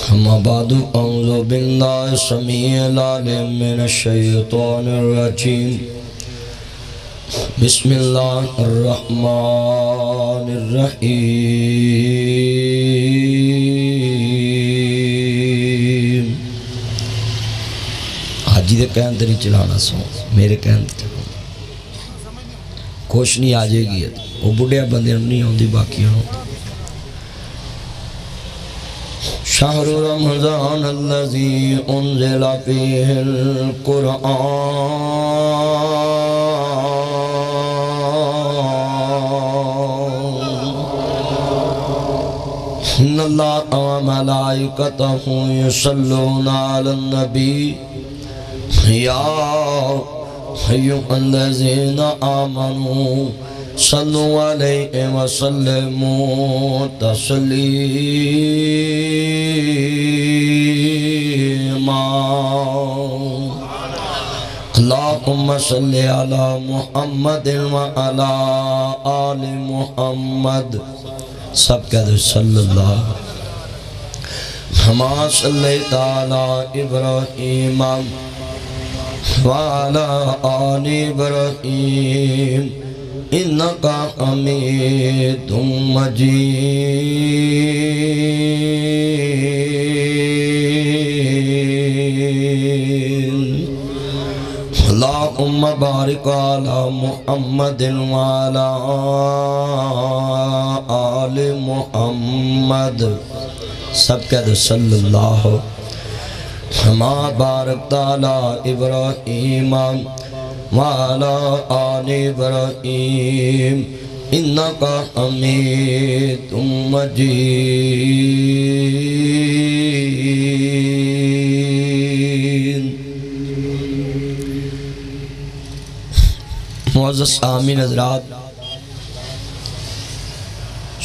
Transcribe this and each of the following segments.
أما بعد أعوذ بالله السميع العليم من الشيطان الرجيم بسم الله الرحمن الرحيم حاجی دے کہن تے نہیں چلانا سو میرے کہن تے کوش نہیں آ جائے گی وہ بڑھیا بندے نہیں ہوندی باقی ہوندی شہر رمضان الذی انزل فیہ ان اللہ وملائکتہ یصلون علی النبی یا ایھا الذین آمنوا صلوا علیہ وسلموا تسلیما اللہم صلی علی محمد وعلی آل محمد سب کہہ دو صلی اللہ ہما صلی تعالی ابراہیم وعلی آل ابراہیم انکا حمید مجید اللہم بارک علی محمد وعلی آل محمد سب کہہ دو صلی اللہ ہما بارک تعالی ابراہیم وعلی آل ابراہیم انکا حمید مجید معزز آمین حضرات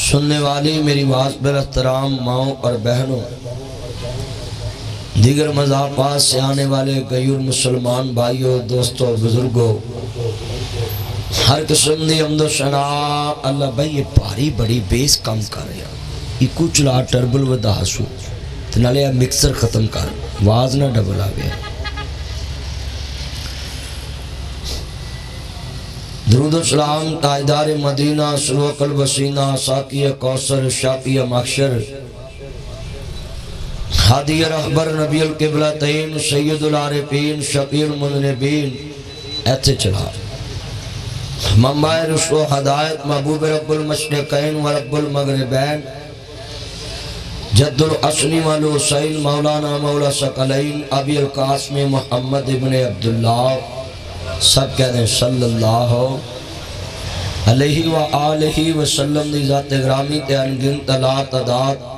سننے والی میری آواز پر احترام ماؤں اور بہنوں دیگر مذاہبات سے آنے والے غیر مسلمان بھائیوں دوستوں بزرگوں ہر قسم دی حمد و ثنا اللہ بھائی یہ پاری بڑی بیس کم کر رہا یہ کچھ لا ٹربل و دہاسو تنالے مکسر ختم کر واز نہ ڈبل آ گیا درود و سلام تاجدار مدینہ سلوک الوسینہ ساقی کوثر شافی محشر ہادی رہبر نبی القبلتین سید العارفین شفیع المذنبین ایسے چلا منبع رشد و ہدایت محبوب رب المشرقین و رب المغربین جد الاصلی والحسین مولانا مولا ثقلین ابی القاسم محمد ابن عبداللہ سب کہتے ہیں صلی اللہ علیہ وآلہ وسلم دی ذات گرامی تے انگن تلا تعداد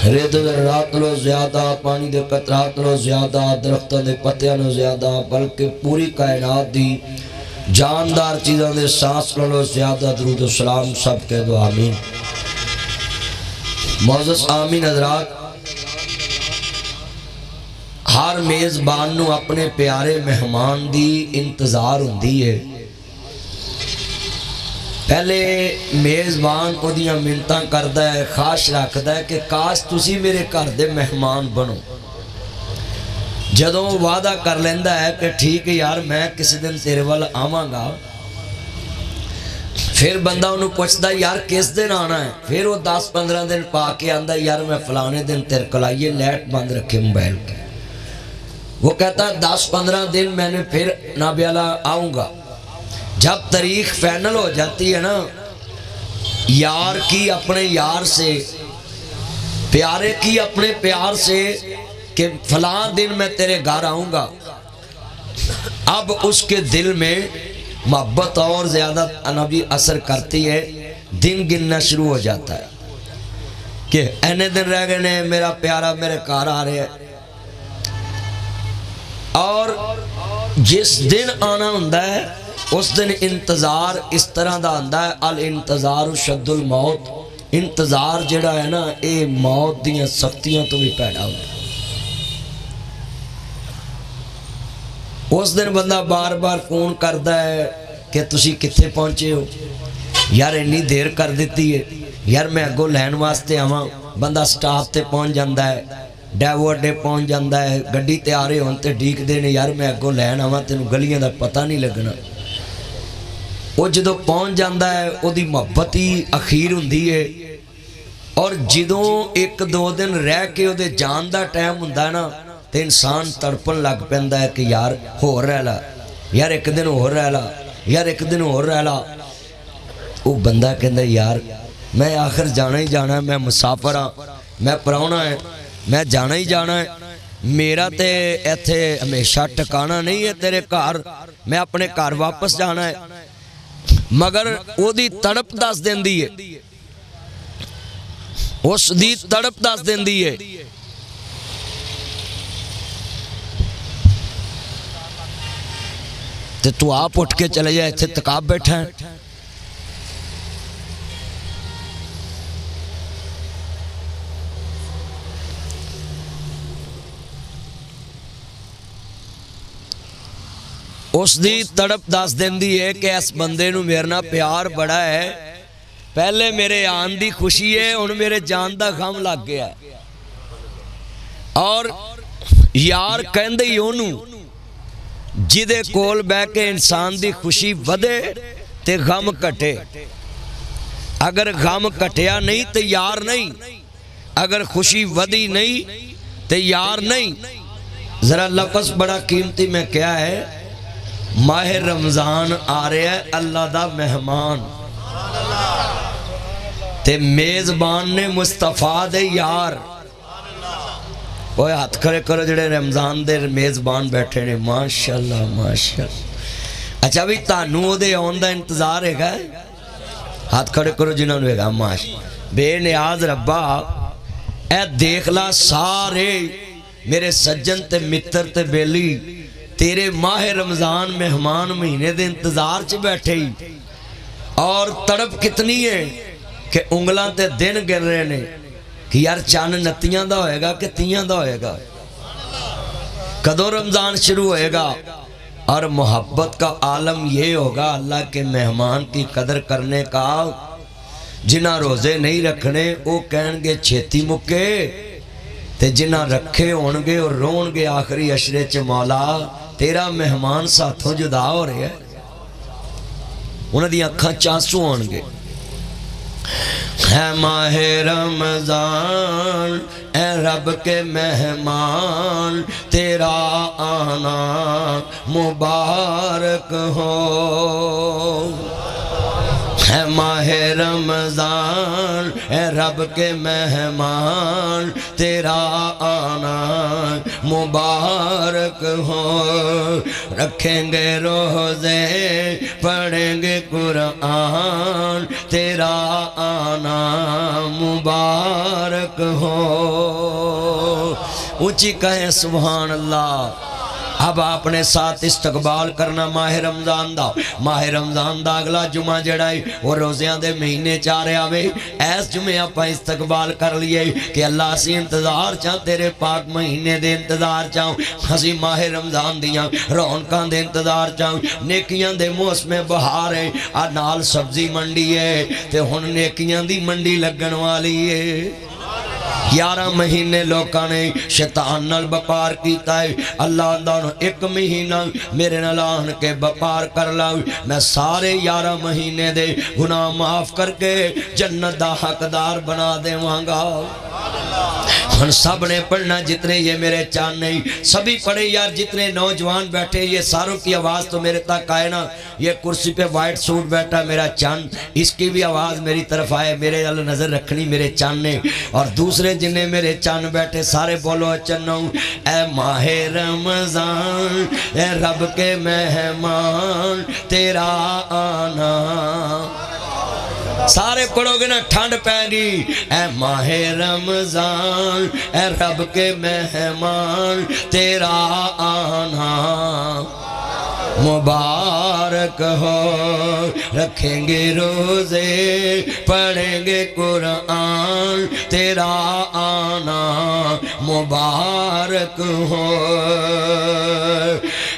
ریت ذرات لو زیادہ پانی دے قطرات لو زیادہ درختوں دے پتیاں لو زیادہ بلکہ پوری کائنات دی جاندار چیزاں دے سانس لو زیادہ درود و سلام سب کہہ دو آمین معزز آمین حضرات ہر میزبان نو اپنے پیارے مہمان دی انتظار ہوندی ہے پہلے میزبان کو دیاں منتاں کردہ ہے خواہش رکھدہ ہے کہ کاش تسی میرے گھر دے مہمان بنو جدوں وعدہ کر لیندہ ہے کہ ٹھیک ہے یار میں کسی دن تیرے والا آواں گا پھر بندہ انہوں پوچھتا یار کس دن آنا ہے پھر وہ 10-15 دن پا کے آندہ یار میں فلانے دن تیرے کلائیے لیٹ بند رکھے موبائل کے وہ کہتا ہے 10-15 دن میں نے پھر نابیالہ آؤں گا جب تاریخ فائنل ہو جاتی ہے نا یار کی اپنے یار سے پیارے کی اپنے پیار سے کہ فلاں دن میں تیرے گھر آؤں گا اب اس کے دل میں محبت اور زیادہ نبی اثر کرتی ہے دن گننا شروع ہو جاتا ہے کہ اینے دن رہ گئے نے میرا پیارا میرے گھر آ رہے ہیں اور جس دن آنا ہوندہ ہے اس دن انتظار اس طرح دا ہوندہ ہے الانتظار شد الموت انتظار جڑا ہے نا اے موت دیاں سختیاں تو بھی پیدا ہوتا ہے اس دن بندہ بار بار فون کردہ ہے کہ تسی کتھے پہنچے ہو یار انی دیر کر دیتی ہے یار میں اگو لین واسطے آواں بندہ سٹاپ تے پہنچ جاندہ ہے ڈیو اڈے پہنچ جاتا ہے، گڈی تے آ رہے ہون تے ڈیکدے نے یار میں اگوں لین آواں تینوں گلیاں دا پتہ نہیں لگنا۔ وہ جدوں پہنچ جاتا ہے وہ دی محبت ہی اخیر ہوندی ہے، اور جدوں ایک دو دن رہ کے وہ دے جان دا ٹائم ہوندا نا تے انسان تڑپن لگ پیندا ہے کہ یار ہو رہ لا، یار ایک دن ہو رہ لا، یار ایک دن ہو رہ لا۔ وہ بندہ کہندا یار میں آخر جانا ہی جانا ہے، میں مسافر ہاں، میں پراؤنا ہے، میں جانا ہی جانا ہے، میرا تے ایتھے ہمیشہ ٹکانا نہیں ہے تیرے گھر، میں اپنے گھر واپس جانا ہے۔ مگر وہ دی تڑپ دس دیندی ہے، اس دی تڑپ دس دیندی ہے۔ تے تو آپ اٹھ کے چلے جائے ایتھے تکاب بیٹھا ہے۔ اس دی تڑپ دس دیندی ہے کہ اس بندے نو میرے نال پیار بڑا ہے، پہلے میرے آن دی خوشی ہے، ہن میرے جان دا غم لگ گیا ہے۔ اور یار کہندے ہی اونوں جدے کول بہ کے انسان دی خوشی ودے تے غم کٹے، اگر غم کٹیا نہیں تے یار نہیں، اگر خوشی ودی نہیں تے یار نہیں۔ ذرا لفظ بڑا قیمتی میں کیا ہے، ماہ رمضان آ رہا ہے اللہ دا مہمان، تے میزبان نے مصطفیٰ دے یار۔ وہ ہاتھ کھڑے کرو جڑے رمضان دے میزبان بیٹھے نے، ماشاءاللہ ماشاءاللہ۔ اچھا بھی تانوں دے آن دا انتظار ہے گا، ہاتھ کھڑے کرو جنہوں نے گا ماشاءاللہ۔ بے نیاز ربا اے دیکھ لا سارے میرے سجن تے متر تے بیلی تیرے ماہ رمضان مہمان مہینے دے انتظار چ بیٹھے ہی، اور تڑپ کتنی ہے کہ انگلاں تے دن گر رہے نے کہ یار چاند نتیاں دا ہوئے گا کہ تیاں دا ہوئے گا، کدو رمضان شروع ہوئے گا۔ اور محبت کا عالم یہ ہوگا اللہ کے مہمان کی قدر کرنے کا۔ جنہ روزے نہیں رکھنے وہ کہیں گے چھیتی مکے، تے جنہ رکھے ہونگے اور رونگے آخری عشرے چ مولا تیرا مہمان ساتھوں جدا ہو رہے ہیں، انہوں دی اکھاں چانسو ہونگے۔ ہے ماہ رمضان اے رب کے مہمان، تیرا آنا مبارک ہو۔ ہے ماہ رمضان اے رب کے مہمان، تیرا آنا مبارک ہو۔ رکھیں گے روزے پڑھیں گے قرآن، تیرا آنا مبارک ہو۔ اونچی کہیں سبحان اللہ۔ اب آپ نے ساتھ استقبال کرنا ماہ رمضان دا۔ ماہ رمضان دا اگلا جمعہ جڑائی وہ روزیاں دے مہینے چارے آوے، ایس جمعہ اپا استقبال کر لیے کہ اللہ سی انتظار چاہ تیرے پاک مہینے دے انتظار چاہ، ہسی ماہ رمضان دیاں رونکاں دے انتظار چاہ، نیکیاں دے موسم بہار ہے، نال سبزی منڈی ہے تے ہن نیکیاں دی منڈی لگن والی ہے۔ 11 مہینے لوکاں نے شیطان نال بپار کیتا ہے، اللہ اندانو ایک مہینہ میرے نال آن کے بپار کر لاؤ، میں سارے 11 مہینے دے گناہ معاف کر کے جنت دا حقدار بنا دے وانگا۔ ہن سب نے پڑھنا جتنے یہ میرے چاند نہیں، سبھی پڑھے یار، جتنے نوجوان بیٹھے یہ ساروں کی آواز تو میرے تک آئے نا۔ یہ کرسی پہ وائٹ سوٹ بیٹھا میرا چاند، اس کی بھی آواز میری طرف آئے، میرے اللہ نظر رکھنی میرے چاند نے۔ اور دوسرے جنہیں میرے چاند بیٹھے سارے بولو چنو، اے ماہ رمضان اے رب کے مہمان، تیرا آنا۔ سارے پڑھو گے نا ٹھنڈ پہ گی۔ اے ماہ رمضان اے رب کے مہمان، تیرا آنا مبارک ہو۔ رکھیں گے روزے پڑھیں گے قرآن، تیرا آنا مبارک ہو۔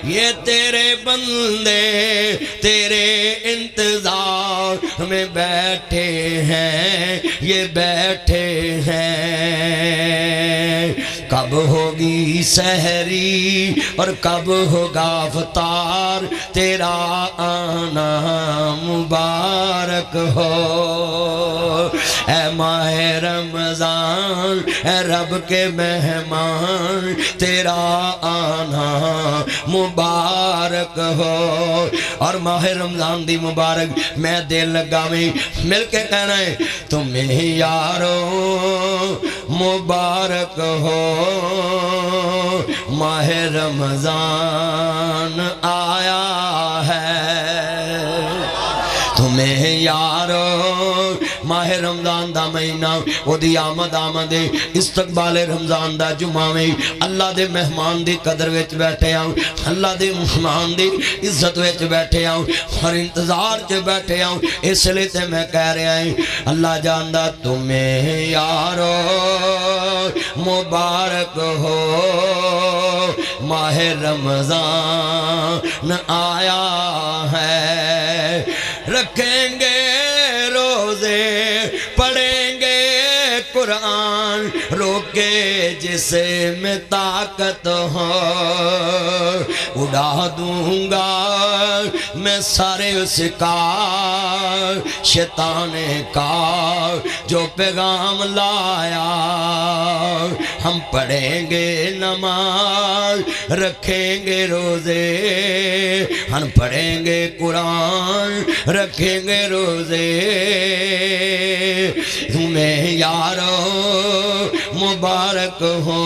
یہ تیرے بندے تیرے انتظار میں بیٹھے ہیں، یہ بیٹھے ہیں۔ کب ہوگی سحری اور کب ہوگا افطار، تیرا آنا مبارک ہو۔ اے ماہ رمضان اے رب کے مہمان، تیرا آنا مبارک ہو۔ اور ماہ رمضان دی مبارک میں دل لگاویں، مل کے کہنا ہے تمہیں یارو مبارک ہو، ماہ رمضان آیا ہے۔ تمہیں یارو ماہ رمضان دا مہینہ او دی آمد آمدے استقبال رمضان دا جمعہ میں اللہ دے مہمان دی قدر وچ بیٹھے آؤں، اللہ دے مہمان دی عزت وچ بیٹھے آؤں اور انتظار چ بیٹھے آؤں۔ اس لئے تے میں کہہ رہا ہوں اللہ جاندا تمہیں یارو مبارک ہو، ماہ رمضان آیا ہے۔ رکھیں گے روزے پڑھیں گے قرآن، روکے جسے میں طاقت ہو، اڑا دوں گا میں سارے اس کا شیطان کا جو پیغام لایا۔ ہم پڑھیں گے نماز رکھیں گے روزے، ہم پڑھیں گے قرآن رکھیں گے روزے، تمہیں یارو مبارک ہو،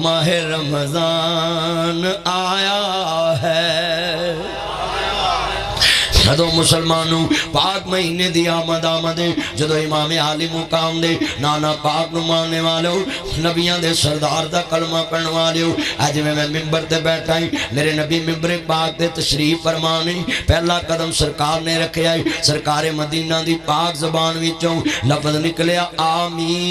ماہ رمضان آیا ہے۔ جدو مسلمانوں پاک مہینے دی آمد آمدے، جدو امام عالی مقام دے نانا پاک نو ماننے والے ہو، نبیان دے سردار دا کلمہ پڑھنے والے ہو، آج میں ممبر تے بیٹھا ہی، میرے نبی ممبر پاک دے تشریف فرمانے، پہلا قدم سرکار نے رکھے آئی، سرکار مدینہ دی پاک زبان وچوں لفظ نکلیا آمین۔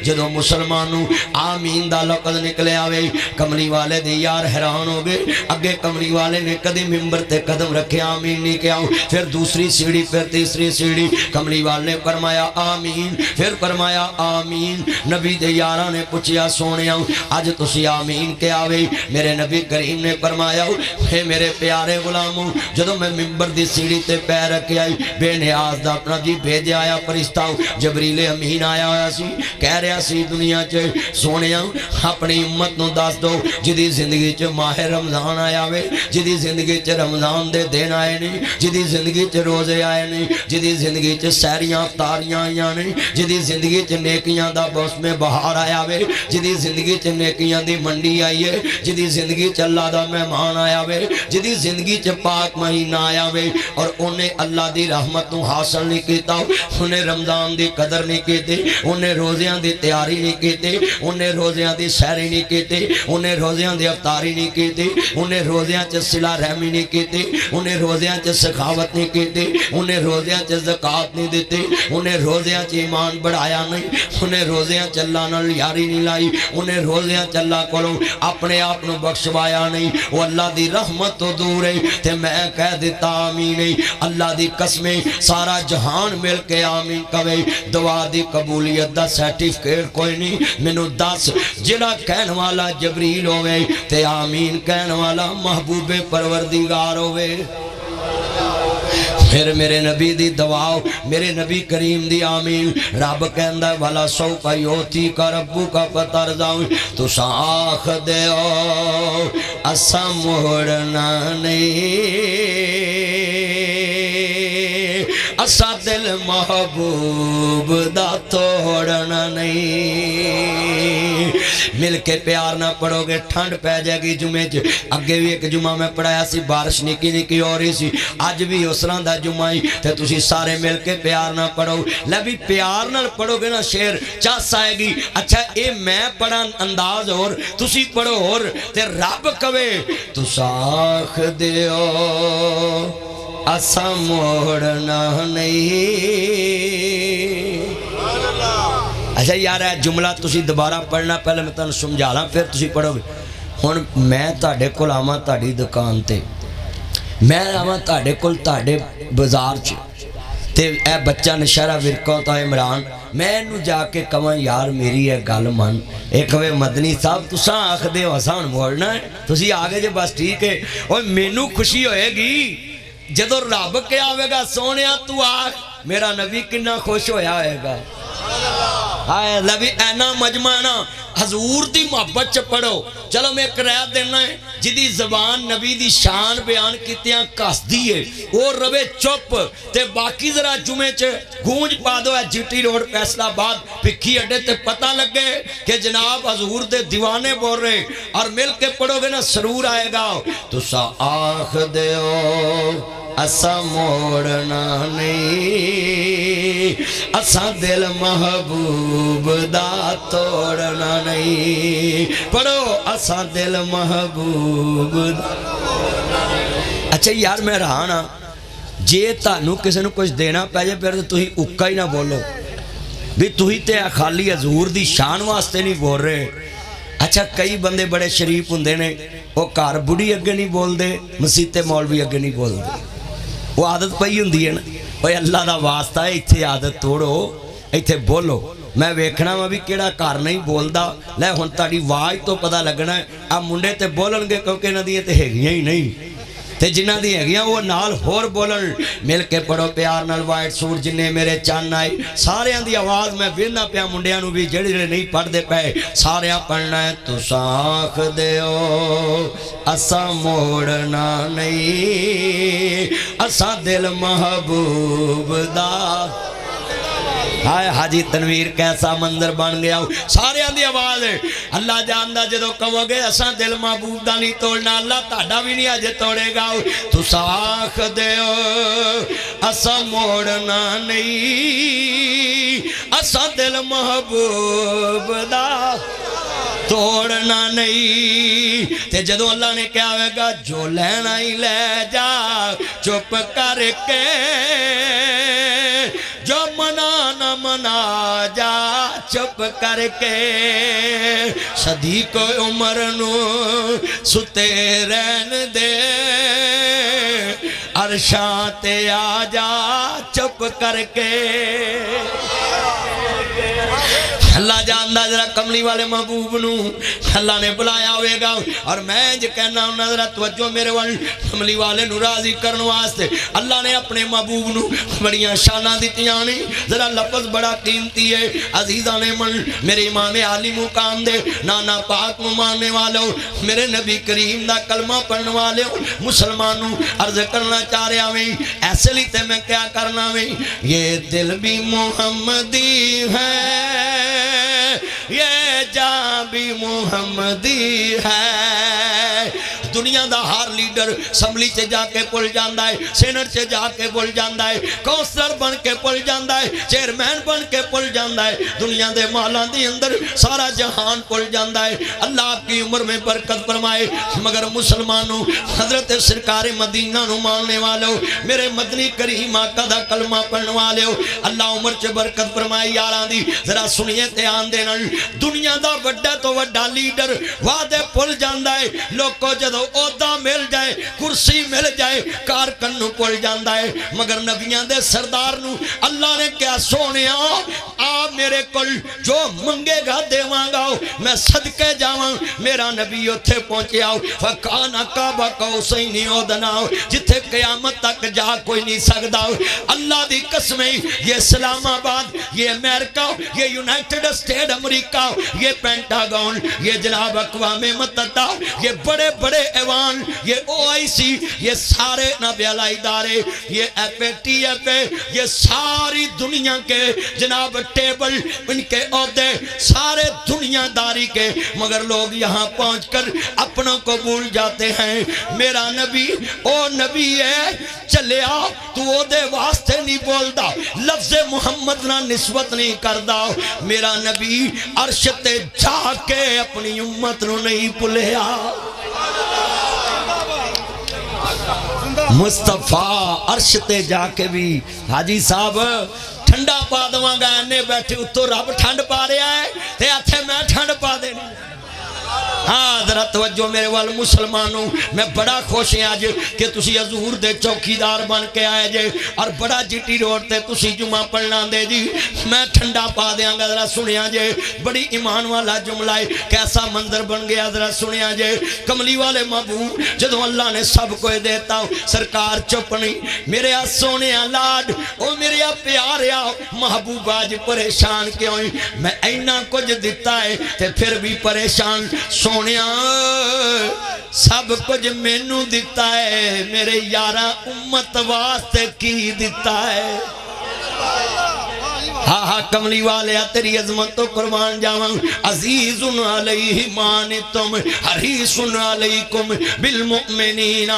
جدو مسلمانوں آمین دا لفظ نکلے آوے، کملی والے دے یار حیران ہو گئے، اگے کملی والے نے کدی ممبر تے قدم رکھے آمین نہیں کیا، پھر دوسری سیڑھی، پھر تیسری سیڑھی، کملی والے نے فرمایا آمین، پھر فرمایا آمین۔ نبی دے یاراں نے پوچھیا سونیا آج تسی آمین کے آوے؟ میرے نبی کریم نے فرمایا اے میرے پیارے غلاموں، جدو میں ممبر دی سیڑھی تے پیر رکھے آئی، بے نیاز دا اپنا جی بھیجے آیا فرشتہ جبریل امین آیا ہوا سی، کہہ رہا سی دنیا چے سونیا اپنی امت نو دس دو جدی زندگی چ ماہ رمضان آیا وے، جدی زندگی چ رمضان دے دن آئے نہیں، جدی زندگی چ روزے آئے نہیں، جدی زندگی چ سہریاں افطاریاں آئیاں نہیں، جدی زندگی چ نیکیاں دا موسم بہار آیا وے، جدی زندگی چ نیکیاں دی منڈی آئی ہے، جدی زندگی چ اللہ دا مہمان آیا وے، جدی زندگی چ پاک مہینہ آیا وے، اور انہیں اللہ دی رحمت نو حاصل نہیں کیتا، انہیں رمضان دی قدر نہیں کیتے، انہیں روزیاں دی تیاری نہیں کیتے، انہیں روزیاں دی سہری نہیں کیتے، انہیں روزیاں دی افطاری نہیں کیتے، انہیں روزیاں چ صلہ رحمی نہیں کیتے، انہیں روزیاں چ سخاوت نہیں کیتے، انہیں روزیاں چ زکات نہیں دیتے، انہیں روزیاں چ ایمان بڑھایا نہیں، انہیں روزیاں چ اللہ نال یاری نہیں لائی، انہیں روزیاں چ اللہ کولوں اپنے آپ نو بخشوایا نہیں، وہ اللہ دی رحمت تو دور ہے تے میں کہہ دیتا آمین۔ اللہ دی قسمیں سارا جہان مل کے آمین کہے، دعا دی قبولیت دا سرٹیفکیٹ کوئی نہیں، مینوں دس جڑا کہن والا جبریل ہوئے تے آمین کہن والا محبوب پروردگار ہوئے۔ پھر میرے نبی دی دعا، میرے نبی کریم دی آمین، رب کہندا والا سوف یعطیک ربک فترضا، تو آکھ دیو اسا موڑنا نہیں، اسا دل محبوب دا توڑنا نہیں۔ مل کے پیار نہ پڑھو گے ٹھنڈ پہ جائے گی جمعے چ، اگے بھی ایک جمعہ میں پڑھایا سی بارش نکی نکی ہو رہی سی، اج بھی اس طرح دا جمعہ ہی تے تسی سارے مل کے پیار نہ پڑھو، لے بھی پیار نہ پڑھو گے نا شعر چس آئے گی، اچھا اے میں پڑھا انداز اور تسی پڑھو اور تے رب کہے تو ساکھ دیو اسا موڑنا نہیں۔ اچھا یار ہے جملہ تسی دوبارہ پڑھنا، پہلے میں تانوں سمجھا لاں پھر تسی پڑھو گے۔ ہن میں تہاڈے کول آواں تہاڈی دکان تے، میں آواں تہاڈے کول تہاڈے بازار چ، تے اے بچہ نشارہ ورکو تا عمران میں انو جا کے کہاں یار میری ہے گل من ایک وے مدنی صاحب تساں آکھ دے حسان موڑنا ہے تسی آگے جے بس ٹھیک ہے اور مینوں خوشی ہوئے گی جدو رب کے آوے گا سونیا تو آکھ میرا نبی کنا خوش ہویا ہوئے گا آئے نبی اینا مجمع نا حضور دی محبت چ پڑھو چلو میں ایک رائے دینا ہے جدی زبان نبی دی شان بیان کیتیاں کس دیئے وہ روے چپ تے باقی ذرا جمعے چ گونج پا دو ہے جیٹی روڈ فیصلہ آباد پکھی اڈے تے پتہ لگے کہ جناب حضور دے دیوانے بول رہے اور مل کے پڑھو گے نا سرور آئے گا تو سا آخ دیو اسا موڑنا نہیں اسا دل محبوب دا توڑنا نہیں پڑھو اسا دل محبوب دا اچھا یار میں رہا نا جے تانوں کسی نے کچھ دینا پہ جائے پھر تو ہی اکا ہی نہ بولو بھی تو ہی تے خالی حضور دی شان واسطے نہیں بول رہے اچھا کئی بندے بڑے شریف ہوندے نے وہ کار بڑی اگے نہیں بول دے مسیتے مولوی اگے نہیں بول دے وہ عادت پئی ہوندی ہے نا اوے اللہ دا واسطہ ہے ایتھے عادت توڑو ایتھے بولو میں ویکھنا وا بھی کیڑا کار نہیں بولدا لے ہن تہاڈی آواز تو پتہ لگنا ہے آ منڈے تے بولن گے کیونکہ انہاں دی تے ہیگیاں ہی نہیں تے جنہ دی ہیگیاں وہ نال ہور بولن مل کے پڑھو پیار نال وائٹ سوٹ جننے میرے چان آئے ساریاں دی آواز میں وینا پیا منڈیاں نو بھی جڑے نہیں پڑھ دے پے ساریاں پڑھنا ہے تو ساکھ دیو اسا موڑنا نہیں اسا دل محبوب دا ہائے حاجی تنویر کیسا منظر بن گیا سارے دی آواز ہے اللہ جاندہ جدو کہو گے اساں دل محبوب دا نہیں توڑنا اللہ تہاڈا بھی نہیں آج توڑے گا تو ساکھ دیو اساں موڑنا نہیں اساں دل محبوب دا توڑنا نہیں تے جدو اللہ نے کیا ہوئے گا جو لینا ہی لے جا چپ کر کے جو منا نہ منا جا چپ کر کے صدیق عمر نو ستے رہن دے عرشاں تے آ جا چپ کر کے اللہ جاندہ ذرا کملی والے محبوب نو اللہ نے بلایا ہوئے گا اور میں جو کہنا ہوں ذرا توجہ میرے وال کملی والے نو راضی کرنے واسطے اللہ نے اپنے محبوب نو بڑیاں شانہ دیتیاں نہیں ذرا لفظ بڑا قیمتی ہے عزیزان من میرے امام عالی مقام دے نانا پاک ماننے والوں میرے نبی کریم دا کلمہ پڑھنے والے مسلمانوں عرض کرنا چاہ رہا ہوں ایسے لیتے میں کیا کرنا ہوں یہ دل بھی محمدی ہے یہ جان بھی محمدی ہے دنیا دا ہر لیڈر اسمبلی چے جا کے پل جاندہ ہے سینٹ چے جا کے پل جاندہ ہے کونسلر بن کے پل جاندہ ہے چیئرمین بن کے پل جاندہ ہے دنیا دے مالان دی اندر سارا جہان پل جاندہ ہے اللہ آپ کی عمر میں برکت فرمائے مگر مسلمانوں حضرت سرکار مدینہ نو ماننے والوں میرے مدنی کریم آقا دا کلمہ پڑھنے والوں اللہ عمر چے برکت فرمائے یاران دی ذرا سنیے تیان دینا دنیا دا وڈا تو وڈا لیڈر وعدے پل جاندہ ہے لوگ کو جدو عہدہ مل جائے کرسی مل جائے کارکن نو پل جاندہ ہے مگر نبیان دے سردار نو اللہ نے کیا سونے آپ میرے کل جو منگے گا دیواں گا میں صدقے جاواں میرا نبی اتھے پہنچے آؤ فکانا کعبہ کو سینی عودنا جتھے قیامت تک جا کوئی نہیں سکتا اللہ دی قسمیں یہ اسلام آباد یہ امریکہ یہ یونائٹڈ اسٹیٹ امریکہ یہ پینٹاگون یہ جناب اقوام متحدہ یہ بڑے بڑے ایوان یہ او آئی سی یہ سارے نابیالہ ادارے یہ ایف اے ٹی ایف اے یہ ساری دنیا کے جناب ٹیبل ان کے عہدے سارے دنیا داری کے مگر لوگ یہاں پہنچ کر اپنوں کو بھول جاتے ہیں میرا نبی او نبی ہے چلے آ تو او دے واسطے نہیں بولدا لفظ محمد نہ نسبت نہیں کردا میرا نبی عرش تے جا کے اپنی امت نو نہیں بھولیا مصطفیٰ عرش تے جا کے بھی حاجی صاحب ٹھنڈا پا دواں گا انے بیٹھے اتو رب ٹھنڈ پا رہا ہے تے آتھے میں ٹھنڈ پا دے نہیں ہاں ذرا توجہ میرے وال مسلمانوں، میں بڑا خوش ہیں آج کہ تسی حضور دے چوکیدار بن کے آئے جے اور بڑا جٹی روڈ تے تسی جمعہ پڑھنا دے جی۔ میں ٹھنڈا پا دیاں گا، ذرا سنیا جے، بڑی ایمان والا جملہ ہے، کیسا منظر بن گیا ذرا سنیا جے۔ کملی والے محبوب جدو اللہ نے سب کو دیتا سرکار چپ نہیں، میرے سونے لاڈ او میرے پیاریا محبوب آج پریشان کیوں ہیں؟ میں اینا کچھ دیتا ہے تے پھر بھی پریشان، سونیا سب کچھ مینوں دیتا ہے، میرے یارہ امت واسطے کی دیتا ہے؟ ہاں ہاں کملی والے تیری عظمت تو قربان جاواں۔ عزیز علیہ مانتم حریص علیکم بالمؤمنین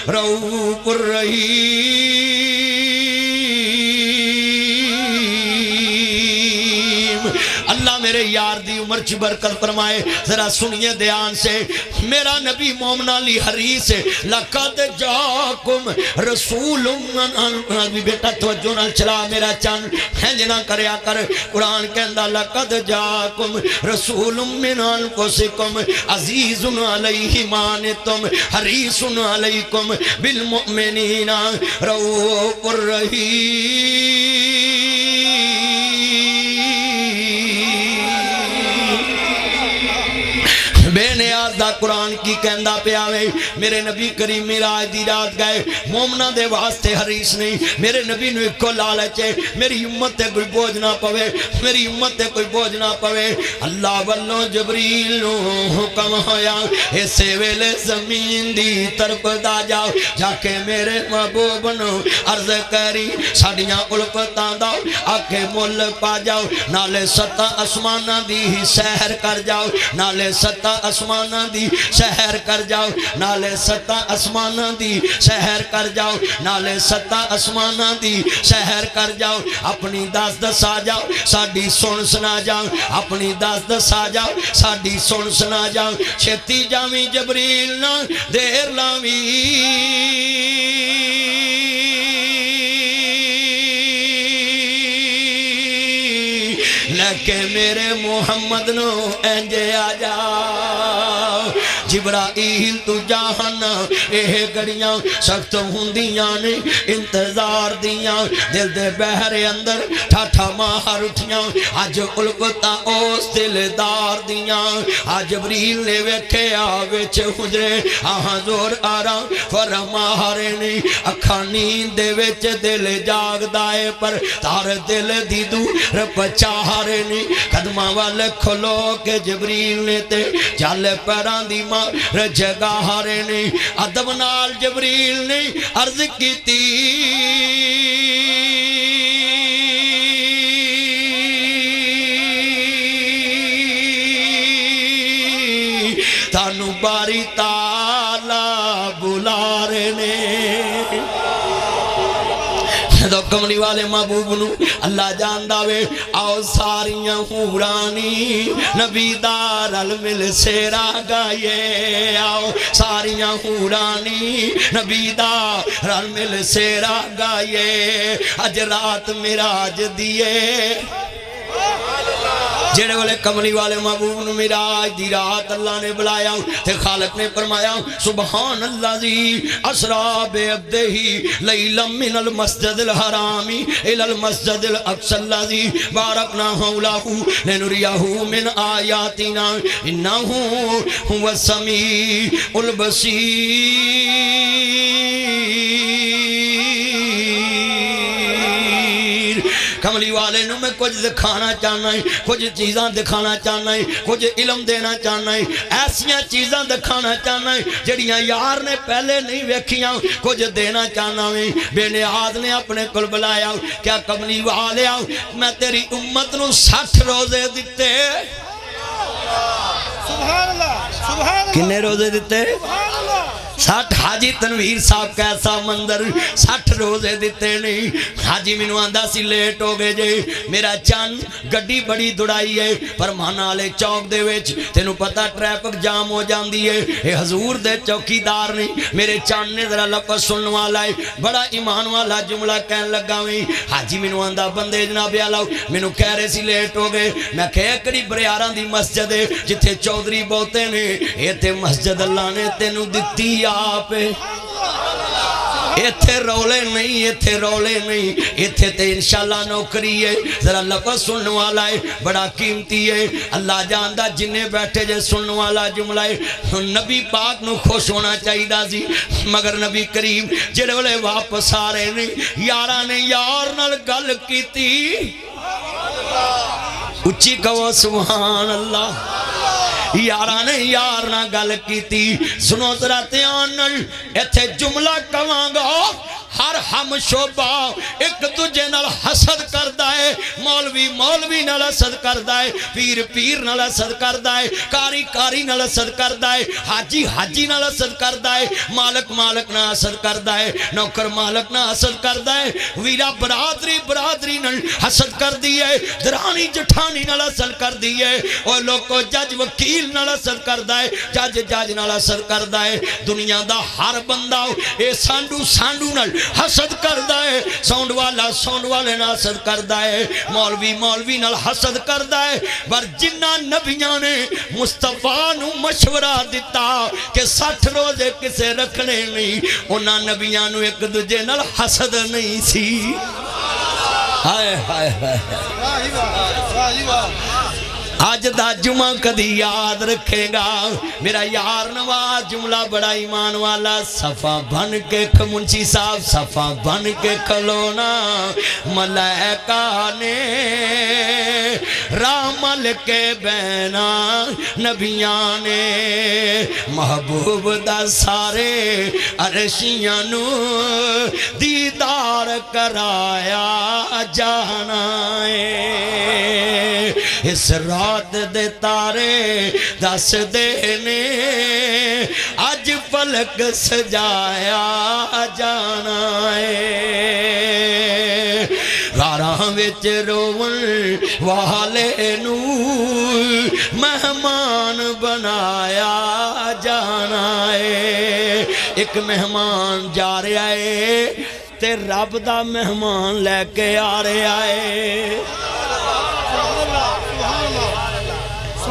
رؤوف الرحیم۔ اللہ میرے یار دی عمر چی برکت فرمائے، ذرا سنیے دھیان سے، میرا نبی مومن علی حریص ہے، لقد جاکم رسول من بیٹا توجہ نال چلا میرا چند ہنج نہ کریا کر، قرآن کہندا لقد جاکم رسول من انفسکم عزیز علیہ مانتم حریص علیکم بالمؤمنین رؤوف الرحیم۔ بے نیاز دا قرآن کی کہندہ پہ آوے، میرے نبی کریم میراج دی رات گئے، مومنہ دے واسطے حریص نہیں، میرے نبی نو ایک کو لالچے میری امت تے کوئی بوجھ نہ پوے، میری امت تے کوئی بوجھ نہ پوے۔ اللہ والوں جبریل نو حکم ہویا اسے ویلے زمین دی طرف دا جاؤ، جا کے میرے محبوب نو عرض کری ساڑیاں الفتاں دا آکے مل پا جاؤ، نالے ستہ اسمانہ دی سحر کر جاؤ، نالے ستہ اسمانہ دی سحر کر جاؤ، نالے ستہ اسمانہ دی سحر کر جاؤ، نالے ستہ اسمانہ دی سحر کر جاؤ، اپنی دس دسا جاؤ ساڑی سن سنا جاؤ، اپنی دس دسا جاؤ ساڑی سن سنا جاؤ، چھتی جاویں جبریل نہ دیر لاویں، لیکے میرے محمد نو انجے آ جاؤ۔ جبرائیل تو جہان اے گڑیاں سخت ہوندیاں نے انتظار دیاں، دل دے بہر اندر ٹھاٹھا ماہر اٹھیاں، آج الفتا اوس دلدار دیاں، آج جبریل نے ویکھے آوچ حجرے آہاں زور آرام فرماہرے نے اکھا نیند دے ویچ دل جاگ دائے پر تار دل دی دور پچاہرے نے قدمہ والے کھلو کے جبریل نے تے جالے پیران دی جگہ ہارے نے ادب نال جبریل نے عرض کی تھی تانو باری تالا بلا رہے نے۔ تو کملی والے محبوب نو اللہ جان داوے آؤ ساریاں حورانی نبی دار المل سیرا گائے، آؤ ساریاں حورانی نبی دار المل سیرا گائے، اج رات میراج دیئے جڑے والے کملی والے محبوب نو میراج دی رات اللہ نے بلایا تے خالق نے فرمایا سبحان اللہ زی اسرا بے عبدہی لیلا من المسجد الحرامی الى المسجد الاقصی الذی بارکنا حولہ لنریہو من آیاتنا انہو هو السمیع البصیر۔ کملی والے نو میں کچھ دکھانا چاہنا ہے، کچھ چیزاں دکھانا چاہنا ہے، کچھ علم دینا چاہنا ہے، ایسیاں چیزاں دکھانا چاہنا ہے جڑیاں یار نے پہلے نہیں ویکھیاں، کچھ دینا چاہنا ہے۔ بے نیاز نے اپنے کل بلایا کیا کملی والے آؤ میں تیری امت نو 60 روزے دیتے، سبحان اللہ سبحان اللہ، کنے روزے دیتے؟ 60 حاجی تنویر صاحب کیسا منظر 60 روزے دیتے نہیں حاجی مینوں آندا سی لیٹ ہو گئے جے میرا چان گڈی بڑی دڑائی ہے فرمانا والے چوک دے وچ تینوں پتہ ٹریفک جام ہو جاندی ہے اے حضور دے چوکیدار نہیں میرے چان نے ذرا لفظ سنن والا ہے بڑا ایمان والا جملہ کہن لگا ویں حاجی مینوں آندا بندے جناب اعلی مینوں کہہ رہے سی لیٹ ہو گئے میں کہ کڑی بریاراں دی مسجد ہے جتھے چودھری بہتے نے ایتھے مسجد اللہ نے تینوں دتی آپ ایتھے رولے نہیں ایتھے تے انشاءاللہ نوکری ہے ذرا لفظ سننے والا ہے بڑا قیمتی ہے اللہ جاندہ جنہیں بیٹھے جے سننے والا جملہ ہے نبی پاک نو خوش ہونا چاہیدہ سی مگر نبی کریم جڑے والے واپس آ رہے نے یارہ نے یار نال گل کیتی اچھی کہو سبحان اللہ یارہ نے یار نہ گل کیتی سنو ترا دھیان نال ایتھے جملہ کہاں گا ہر ہم شعبہ ایک دوجے نال حسد کردا ہے مولوی نال حسد کردا ہے پیر نال حسد کردا ہے کاری نال حسد کردا ہے حاجی نال حسد کردا ہے مالک نال حسد کردا ہے نوکر مالک نال حسد کردا ہے ویرا برادری نال حسد کردی ہے درانی جٹھانی نال حسد کردی ہے اور لوگو جج وکیل نال حسد کردا ہے جج نال حسد کردا ہے دنیا دا ہر بندہ اے سانڈو نال حسد کردہ ہے سونڈ والے نال حسد کردہ ہے مولوی نال حسد کردہ ہے پر جنہ نبیاں نے مصطفیٰ نو مشورہ دیتا کہ 60 روزے کسے رکھنے نہیں انہاں نبیاں نو ایک دوجے نال حسد نہیں سی ہائے آج دا جمعہ کدی یاد رکھے گا میرا یار نواز جملہ بڑا ایمان والا صفا بن کے منشی صاحب صفا بن کے کھلونا ملائکہ نے رامل کے بینا نبیاں نے محبوب دا سارے عرشیاں نو دیدار کرایا جانا ہے اس رات دے تارے دس دینے آج فلک سجایا جانا ہے غاراں وچ رون والے نو مہمان بنایا جانا ہے ایک مہمان جا رہا ہے تے رب دا مہمان لے کے آ رہا ہے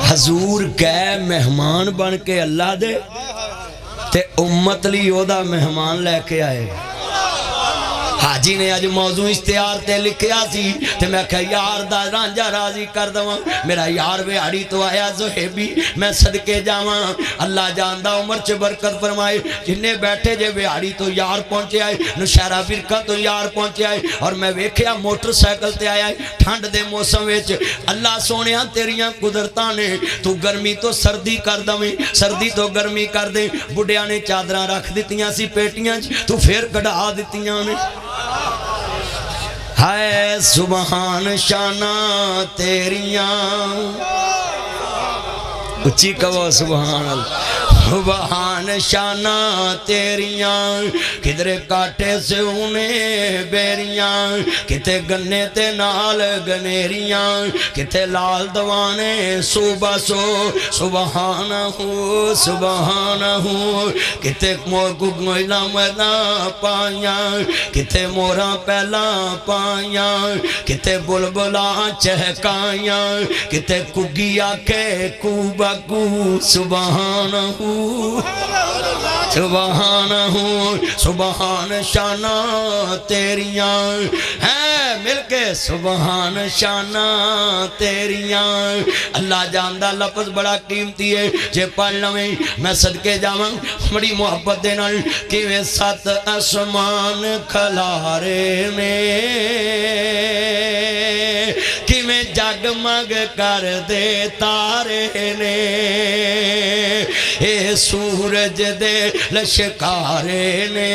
حضور کہے مہمان بن کے اللہ دے تے امت لی اودا مہمان لے کے آئے حاجی نے آج موضوع اشتہار تے لکھیا سی تے میں کہا یار دا رانجا راضی کر دواں میرا یار ویہاڑی تو آیا زہیبی میں صدقے جاواں اللہ جاندہ عمر چ برکت فرمائے جنہیں بیٹھے جے ویہاڑی تو یار پہنچے آئے نشہرہ فرقہ تو یار پہنچے آئے اور میں ویکھیا موٹر سائیکل تے آیا ٹھنڈ دے موسم وچ اللہ سونیاں تیریاں قدرتاں نے تو گرمی تو سردی کر دویں سردی تو گرمی کر دے بڑھیاں نے چادراں رکھ دتیاں سی پیٹیاں تو پھر کڑھا دتیاں نے ہائے سبحان شانہ تیریاں اچھی کہو سبحان اللہ سبحان شانہ تیریاں کدھرے کاٹے سے انہیں بیریاں کتے گنے تے نال گنیریاں کتے لال دوانے صوبہ سو سبحانہو کتے مور گگوئلہ مرنا پائیاں کتے مورا پہلا پائیاں کتے بلبلا چہکائیاں کتے کگیا کے کوبا کو سبحانہو سبحان شانہ تیریاں ہیں مل کے سبحان شانہ تیریاں اللہ جاندہ لفظ بڑا قیمتی ہے جے پڑھ لویں میں صدقے جاواں بڑی محبت دینا کہ سات آسمان کھلارے میں کہ میں جگمگ کر دے تارے نے اے سورج دے لشکارے نے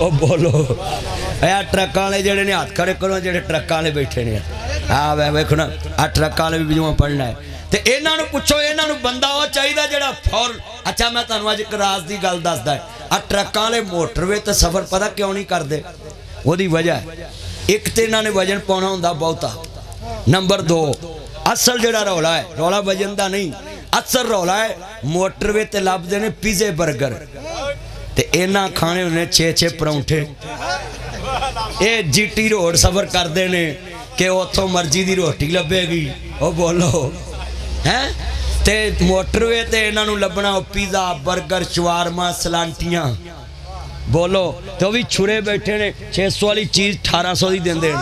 او بولو اے ٹرکاں والے جڑے نے ہاتھ کھڑے کرو جڑے ٹرکاں والے بیٹھے نے ویکھو نا ٹرکاں والے بھی جوں پڑھنا ہے تے انہاں نوں پوچھو انہاں نوں بندہ او چاہیدا جڑا فور اچھا میں تانوں اج ایک راز دی گل دسدا ہے ٹرکاں والے موٹر وے تے سفر پتہ کیوں نہیں کردے او دی وجہ ہے ایک تے انہاں نے وزن پاؤنا ہوندا بہتا نمبر 2 اصل جڑا رولا ہے رولا وزن دا نہیں اصل رولا ہے موٹر وے تے لبدے نے پیزے برگر تے انہاں کھانے ہونے 6 پرونٹھے اے جی ٹی روڈ سفر کردے نے کہ اتھوں مرضی دی روٹی لبے گی او بولو ہیں تے موٹر وے تے انہاں نوں لبنا پیزا برگر شوارما سلانٹیاں بولو تو بھی چھڑے بیٹھے نے 600 والی چیز 1800 دی دیندے نے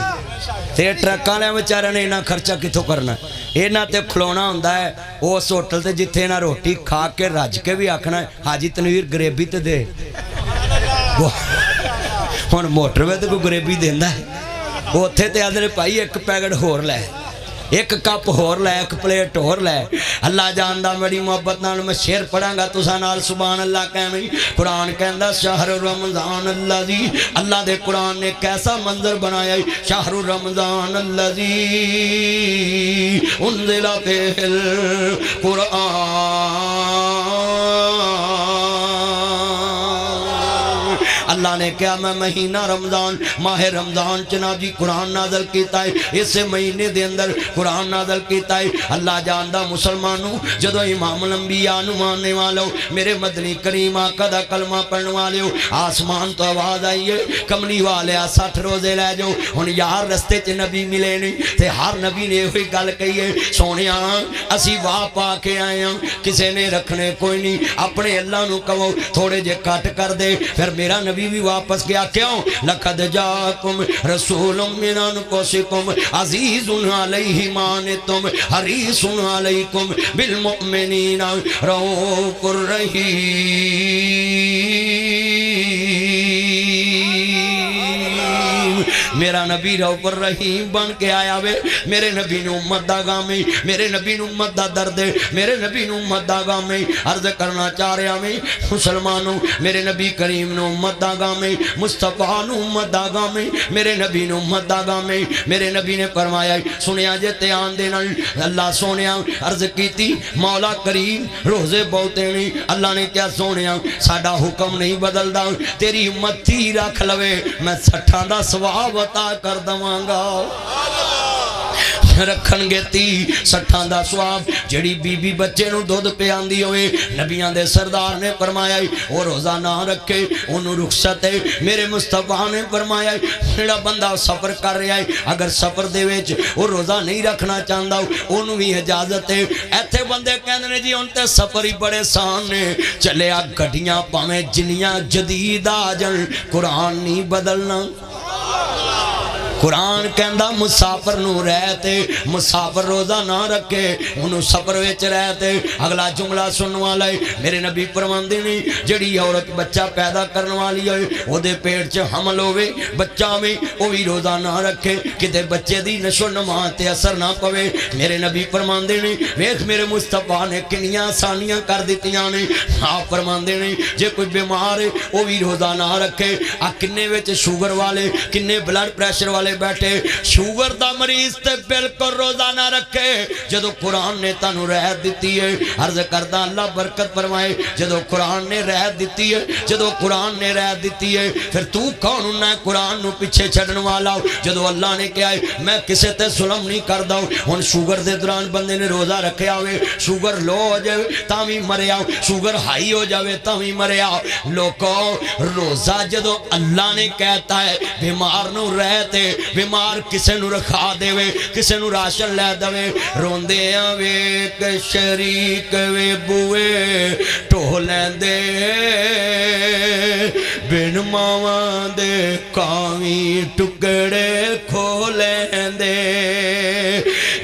تے ٹرکاں والے بیچارے نے انہاں خرچہ کتھوں کرنا انہاں تے کھلونا ہوندا ہے اس ہوٹل تے جتھے انہاں روٹی کھا کے رج کے بھی آکھنا ہے حاجی تنویر گریبی تے دے ہن موٹر وے تے کوئی گریبی دیندا ہے اوتھے تے آدھے بھائی ایک پیکٹ ہور لے ایک کپ ہور لے ایک پلیٹ ہور لے اللہ جاندا بڑی محبت نال میں شعر پڑھاں گا تساں نال سبحان اللہ کہویں قرآن کہندا شہر رمضان الذی اللہ دے قرآن نے کیسا منظر بنایا شہر رمضان الذی انزل فیہ القرآن اللہ نے کیا میں مہینہ رمضان ماہ رمضان چنانچہ قرآن نازل کیتا ہے اس مہینے دے اندر قرآن نازل کیتا ہے اللہ جاندا مسلمانوں جدو امام الانبیاء نو ماننے والو میرے مدنی کریم آقا دا کلمہ پڑھنے والے آسمان تو آواز آئی ہے کملی والے 60 روزے لے جاؤ ہن یار رستے چ نبی ملے نہیں تے ہر نبی نے وہی گل کہی ہے سونیا اسی واہ پا کے آئے ہاں کسے نے رکھنے کوئی نہیں اپنے اللہ نو کہو تھوڑے جے کٹ کر دے پھر میرا نبی بھی واپس گیا کیوں لقد جاکم رسول من انفسکم عزیز علیہ ما عنتم حریص علیکم بالمؤمنین رؤوف الرحیم میرا نبی رؤوف الرحیم بن کے آیا وے میرے نبی نے امت دا غم میرے نبی نے امت دا درد میرے نبی نے امت دا غم عرض کرنا چاہ رہا میں مسلمانوں میرے نبی کریم نے امت دا غم مصطفیٰ نے امت دا غم میرے نبی نے امت دا غم میرے نبی نے فرمایا سنیا جے دھیان دے نال اللہ سونیا عرض کیتی مولا کریم روزے بہتے نہیں اللہ نے کیا سونیا ساڈا حکم نہیں بدلدا تیری امت تھی رکھ لوے میں 60 دا ثواب عطا کر دواں گا رکھن گے 60 دا ثواب جڑی بی بی بچے نو دودھ پیاندی ہوئے نبیاں دے سردار نے فرمایا او روزہ نہ رکھے اونوں رخصت ہے میرے مصطفیٰ نے فرمایا جڑا بندہ سفر کر رہا ہے اگر سفر دے وچ او روزہ نہیں رکھنا چاہندا اونوں بھی اجازت ہے ایتھے بندے کہندے نے جی ہن تے سفر ہی بڑے سان نے چلیا گڈیاں پاویں جنیاں جدید آ جان قرآن نہیں بدلنا قرآن کہندا مسافر نو رہتے مسافر روزہ نہ رکھے انہوں سفر وچ رہتے اگلا جملہ سننے والا ہے میرے نبی فرماندے نے جڑی عورت بچہ پیدا کرنے والی ہے او دے پیٹ چ حمل ہوے بچہ میں او بھی روزہ نہ رکھے کتے بچے دی نشو نما تے اثر نہ پوے میرے نبی فرماندے نے ویکھ میرے مصطفیٰ نے کنیاں آسانیاں کر دتیاں نے آپ فرماندے نے جے کوئی بیمار ہے او بھی روزہ نہ رکھے آ کنے وچ شوگر والے کنے بلڈ پریشر والے بیٹھے شوگر دا مریض تے بالکل روزہ نہ رکھے جدو قرآن نے تانوں رہت دیتی ہے عرض کردا اللہ برکت فرمائے جدو قرآن نے رہت دیتی ہے جدو قرآن نے رہت دیتی ہے پھر تو کون ہونا ہے قرآن نو پیچھے چھڑن والا جدو اللہ نے کہا ہے میں کسے تے ظلم نہیں کردا ہن شوگر دے دوران بندے نے روزہ رکھیا ہوئے شوگر لو ہو جائے تاں وی مریا شوگر ہائی ہو جاوے تاں وی مریا لوکو روزہ جدو اللہ نے کہتا ہے بیمار نو رہتے بیمار کسے نو رکھا دے وے کسے نو راشن لے دوے روندے آوے کہ شریک وے بوئے ٹولیں دے بن ماواں دے کاویں ٹکڑے کھولیں دے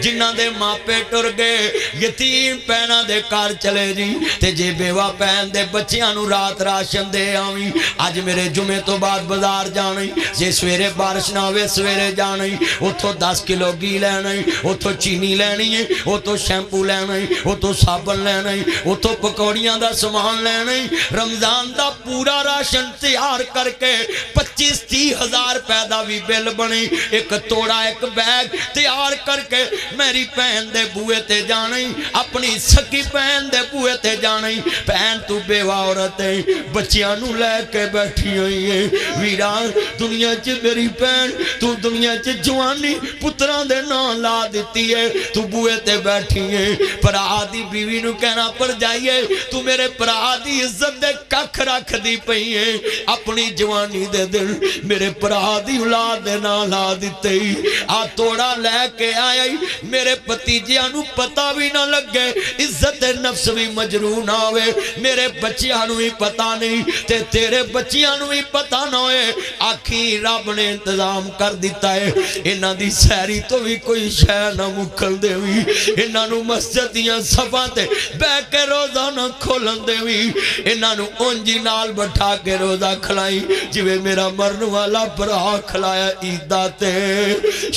جنہاں دے ماپے ٹر گئے یتیم پینا دے کار چلے جی تے جے بیوہ پین دے بچیاں نو رات راشن دے آویں آج میرے جمعے تو بعد بازار جانے جے سویرے بارش نہ ہوئے سویرے جانے اتھو 10 کلو گھی لینے اتھو چینی لینی ہے اتھو شیمپو لینے اتھو صابن لینے اتھو پکوڑیاں دا سامان لینے رمضان دا پورا راشن تیار کر کے 25-30 ہزار پیدا بھی بل بنے ایک توڑا ایک بیگ تیار کر کے میری پہن دے بوئے تے جانے اپنی سکی پہن دے بوئے تے جانے پہن تو بیوہ عورتیں بچیاں نو لے کے بیٹھی ہوئی ہے ویران دنیا چ میری پہن تو دنیا چ جوانی پتران دے نا لا دیتی ہے تو بوئے تے بیٹھی ہے پر آدھی بیوی نو کہنا پر جائیے تو میرے پر آدھی عزت دے ککھ رکھ دی پئی ہے اپنی جوانی دے دل میرے پر آدھی اولاد دے نا لا دیتے ہی آ توڑا لے کے آئی میرے پتیجیاں نو پتہ بھی نہ لگے عزت نفس بھی مجروح نہ ہوئے میرے بچیاں نو ہی پتہ نہیں تے تیرے بچیاں نو ہی پتہ نہ ہوئے آکھی رب نے انتظام کر دیتا ہے انہاں دی سیری تو بھی کوئی شہ نہ مکھل دے ہوئی انہاں نو مسجدیاں صفاں تے بے کے روزہ نہ کھولن دے ہوئی انہاں نو اونجی نال بٹھا کے روزہ کھلائی جوے میرا مرن والا برا کھلایا عیدہ تے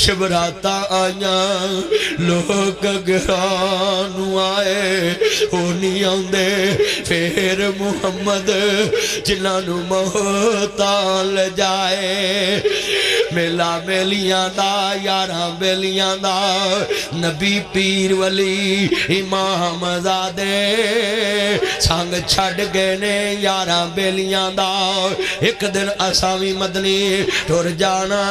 شبراتا آیاں لوگ گرانو آئے ہونی آندے پھر محمد جنانو محتال جائے میلا میلیاں دا یاراں بیلیاں دا نبی پیر ولی امام زادے سانگ چھڑ گئے نے یاراں بیلیاں دا ایک دن اسامی مدنی ٹور جانا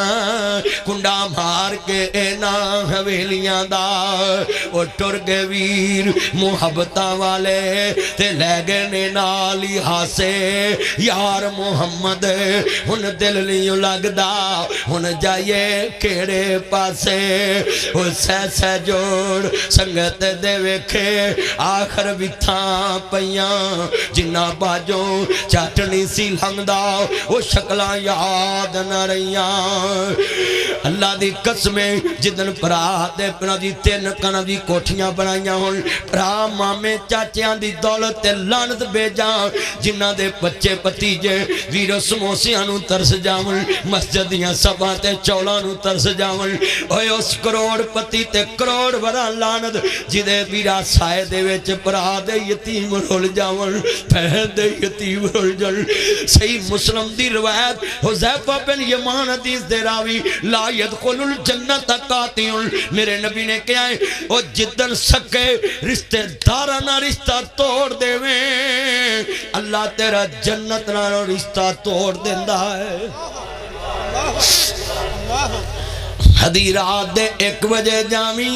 کنڈا مار کے اینا حویلیاں دا وہ ٹور گئے ویر محبتہ والے تے لے گئے نے نالی ہاسے یار محمد ان دل نہیں لگ دا ان جائے کیڑے پاسے وہ سہ جوڑ سنگت دے ویکھے آخر بھی تھاں پیاں جنہ باجوں چاٹنی سی لنگ دا وہ شکلاں یاد نہ رہیاں اللہ دی قسمیں جدن پرا دے پنا دی تین کنا دی کوٹھیاں بنائیاں ہون پرا مامے چاچیاں دی دولت تے لانت بے جاں جنہ دے بچے پتیجے ویرو سموسیاں نو ترس جاون مسجدیاں سباں تے چولاں نو ترس جاون اوے اس کروڑ پتی تے کروڑ برا لانت جدے ویرا سائے دے ویچ پرا دے یتیم رول جاون پہن دے یتیم رول جل صحیح مسلم دی روایت حذیفہ بن یمان حدیث دے راوی لا يدخل الجنت قاتل میرے نبی نے کیا ہے او جدن سکے رشتے دارانہ رشتہ توڑ دے میں اللہ تیرا جنت نہ رشتہ توڑ دیندہ ہے حدی رات دے 1 بجے جامی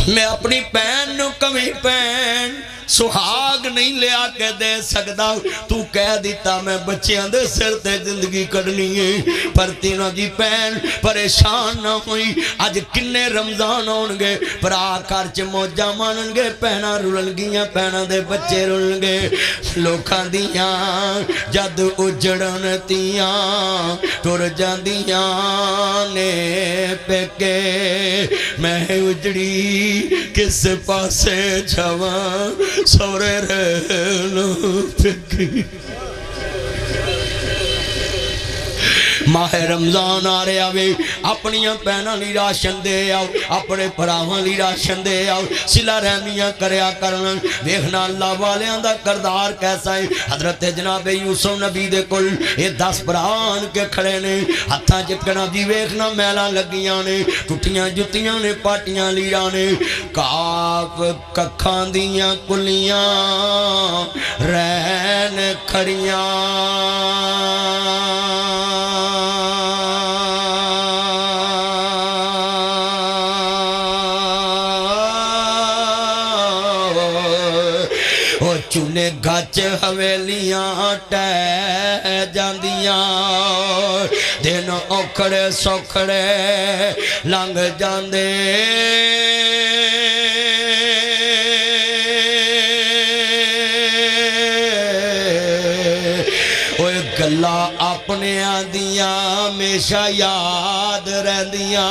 میں اپنی پین نو کمی پین سہاگ نہیں لیا کے دے سکتا تو کہہ دیتا میں بچیاں دے سر تے زندگی کرنی ہے پر تینوں جی پین پریشان نہ ہوئی آج کنے رمضان ہونگے پر آکار چے موجہ ماننگے پہنا رولنگیاں پہنا دے بچے رولنگے لوکاں دیاں جد اجڑن تیاں ٹور جاندیاں نے پیکے میں اجڑی کس پاسے جھواں سورے رہنو پکی ماہ رمضان آ رہے آوے اپنیاں پہنا لی راشن دے آو اپنے پراواں لی راشن دے آو صلہ رحمیاں کریا کرنا دیکھنا اللہ والیاں دا کردار کیسا ہے حضرت جناب یوسف نبی دے کل یہ 10 پران کے کھڑے نے ہتھاں چکنا جی ویکھنا میلاں لگیاں نے ٹوٹیاں جتیاں نے پاٹیاں لیاں نے کاف ککھاں دیاں کلیاں رہن کھڑیاں چونے گھچ حویلیاں ٹہ جاندیاں دن اوکھڑے سوکھڑے لنگ جاندے اوے گلا اپنے آدیاں ہمیشہ یاد رہندیاں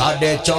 4.5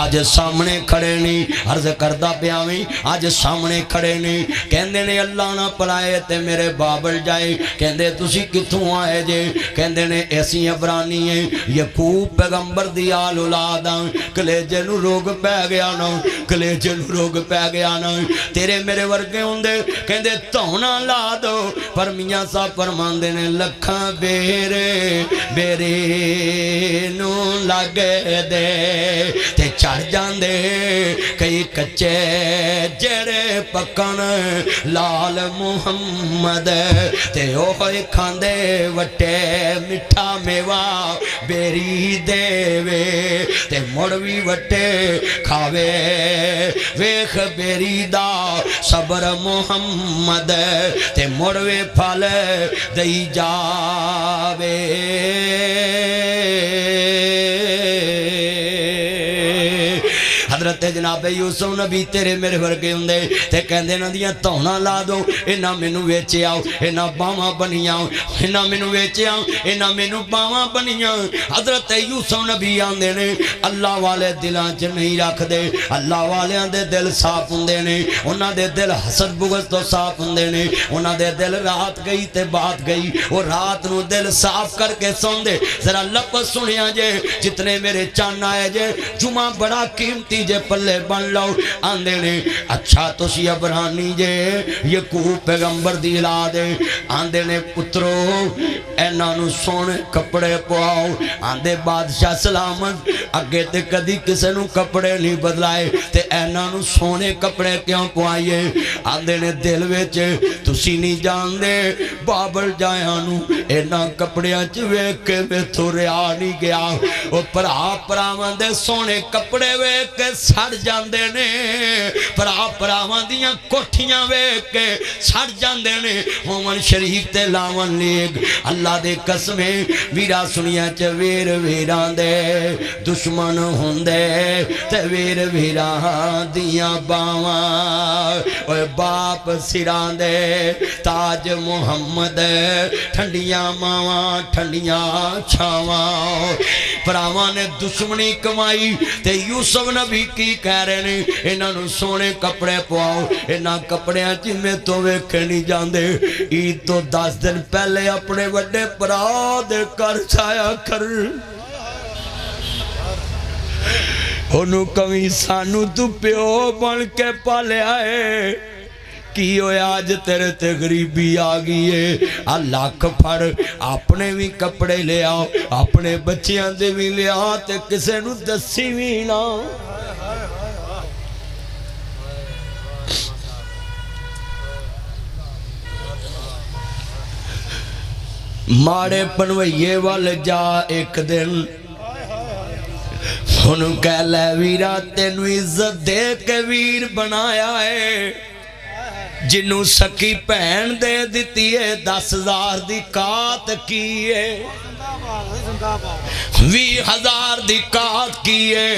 آج سامنے کھڑے نہیں عرض کردہ پیاویں آج سامنے کھڑے نہیں کہندے نے اللہ نہ پلائے تے میرے بابل جائے کہندے تسی کتھوں آئے جے کہندے نے ایسی عبرانی ہیں یعقوب پیغمبر دی آل اولاداں کلیجے نو روگ پہ گیا نا کلیجے نو روگ پہ گیا نا تیرے میرے ورگے ہوندے کہندے تونا لا دو پر میاں صاحب فرماندے نے لکھاں بیرے بیرے نو لگے دے تے چڑھ جاندے کئی کچے جڑے پکن لال محمد تے اوہے کھاندے وٹے مٹھا میوہ بیری دے وے تے مڑوی وٹے کھاوے ویخ بیری دا صبر محمد تے مڑوے پھل دئی جاوے حضرت جناب یوسف نبی تیرے میرے ورگے ہوندے تے کہندے نہ دیاں تونا لا دو اینا مینوں ویچے آؤ اینا باواں بنی آؤ اینا مینوں ویچے آؤ اینا مینوں باواں بنی آؤ حضرت یوسف نبی آندے نے اللہ والے دلاں چ نہیں رکھ دے اللہ والیاں دے دل صاف ہوندے نے انہاں دے دل حسد بغض تو صاف ہوندے نے انہاں دے دل رات گئی تے بات گئی وہ رات نو دل صاف کر کے سوندے ذرا لفظ سنیا جے جتنے میرے چان آئے جے جمعہ بڑا قیمتی جے پلے بن لو آندے نے اچھا تسی عبرانی جے یعقوب پیغمبر دی اولاد آندے نے پترو اینا نو سونے کپڑے پواؤ آندے بادشاہ سلامت اگے تے کدی کسے نو کپڑے نہیں بدلائے تے اینا نو سونے کپڑے کیوں پوائیے آندے نے دل وچ تسی نہیں جان دے بابل جایاں نو اینا کپڑیاں ویکھ کے میں تو ریا نہیں گیا او پرا پراواں دے سونے کپڑے ویکھ کے سڑ جاندے نے پرا پراواں دیاں کوٹھیاں ویکھ کے سڑ جاندے نے ہومن شریف تے لاون لیگ اللہ دے قسمیں ویرا سنیا چ ویر ویران دے دشمن ہوندے تے ویر ویران دیاں باواں اوے باپ سران دے تاج محمد ٹھنڈیاں ماواں ٹھنڈیاں چھاواں پراواں نے دشمنی کمائی تے یوسف نبی کی کہہ رہے نے انہاں نو سونے کپڑے پواؤ انہاں کپڑیاں چ میں تو ویکھے نہیں جاندے عید تو 10 دن پہلے اپنے وڈے پرا دے کر چھایا کر انہوں کمی سانو تو پیو بن کے پالے آئے کی ہوئے آج تیرے تے غریبی آگئی ہے لاکھ پھڑ اپنے بھی کپڑے لے آؤ اپنے بچیاں دے بھی لے آؤ تے کسے نو دسی بھی نہ ماڑے پنوئیے وال جا ایک دن انہوں کہہ لے ویرا تینو عزت دے کے ویر بنایا ہے جنوں سکی پہن دے دیتی ہے 10,000 دی کات کی ہے 20,000 دی کات کی ہے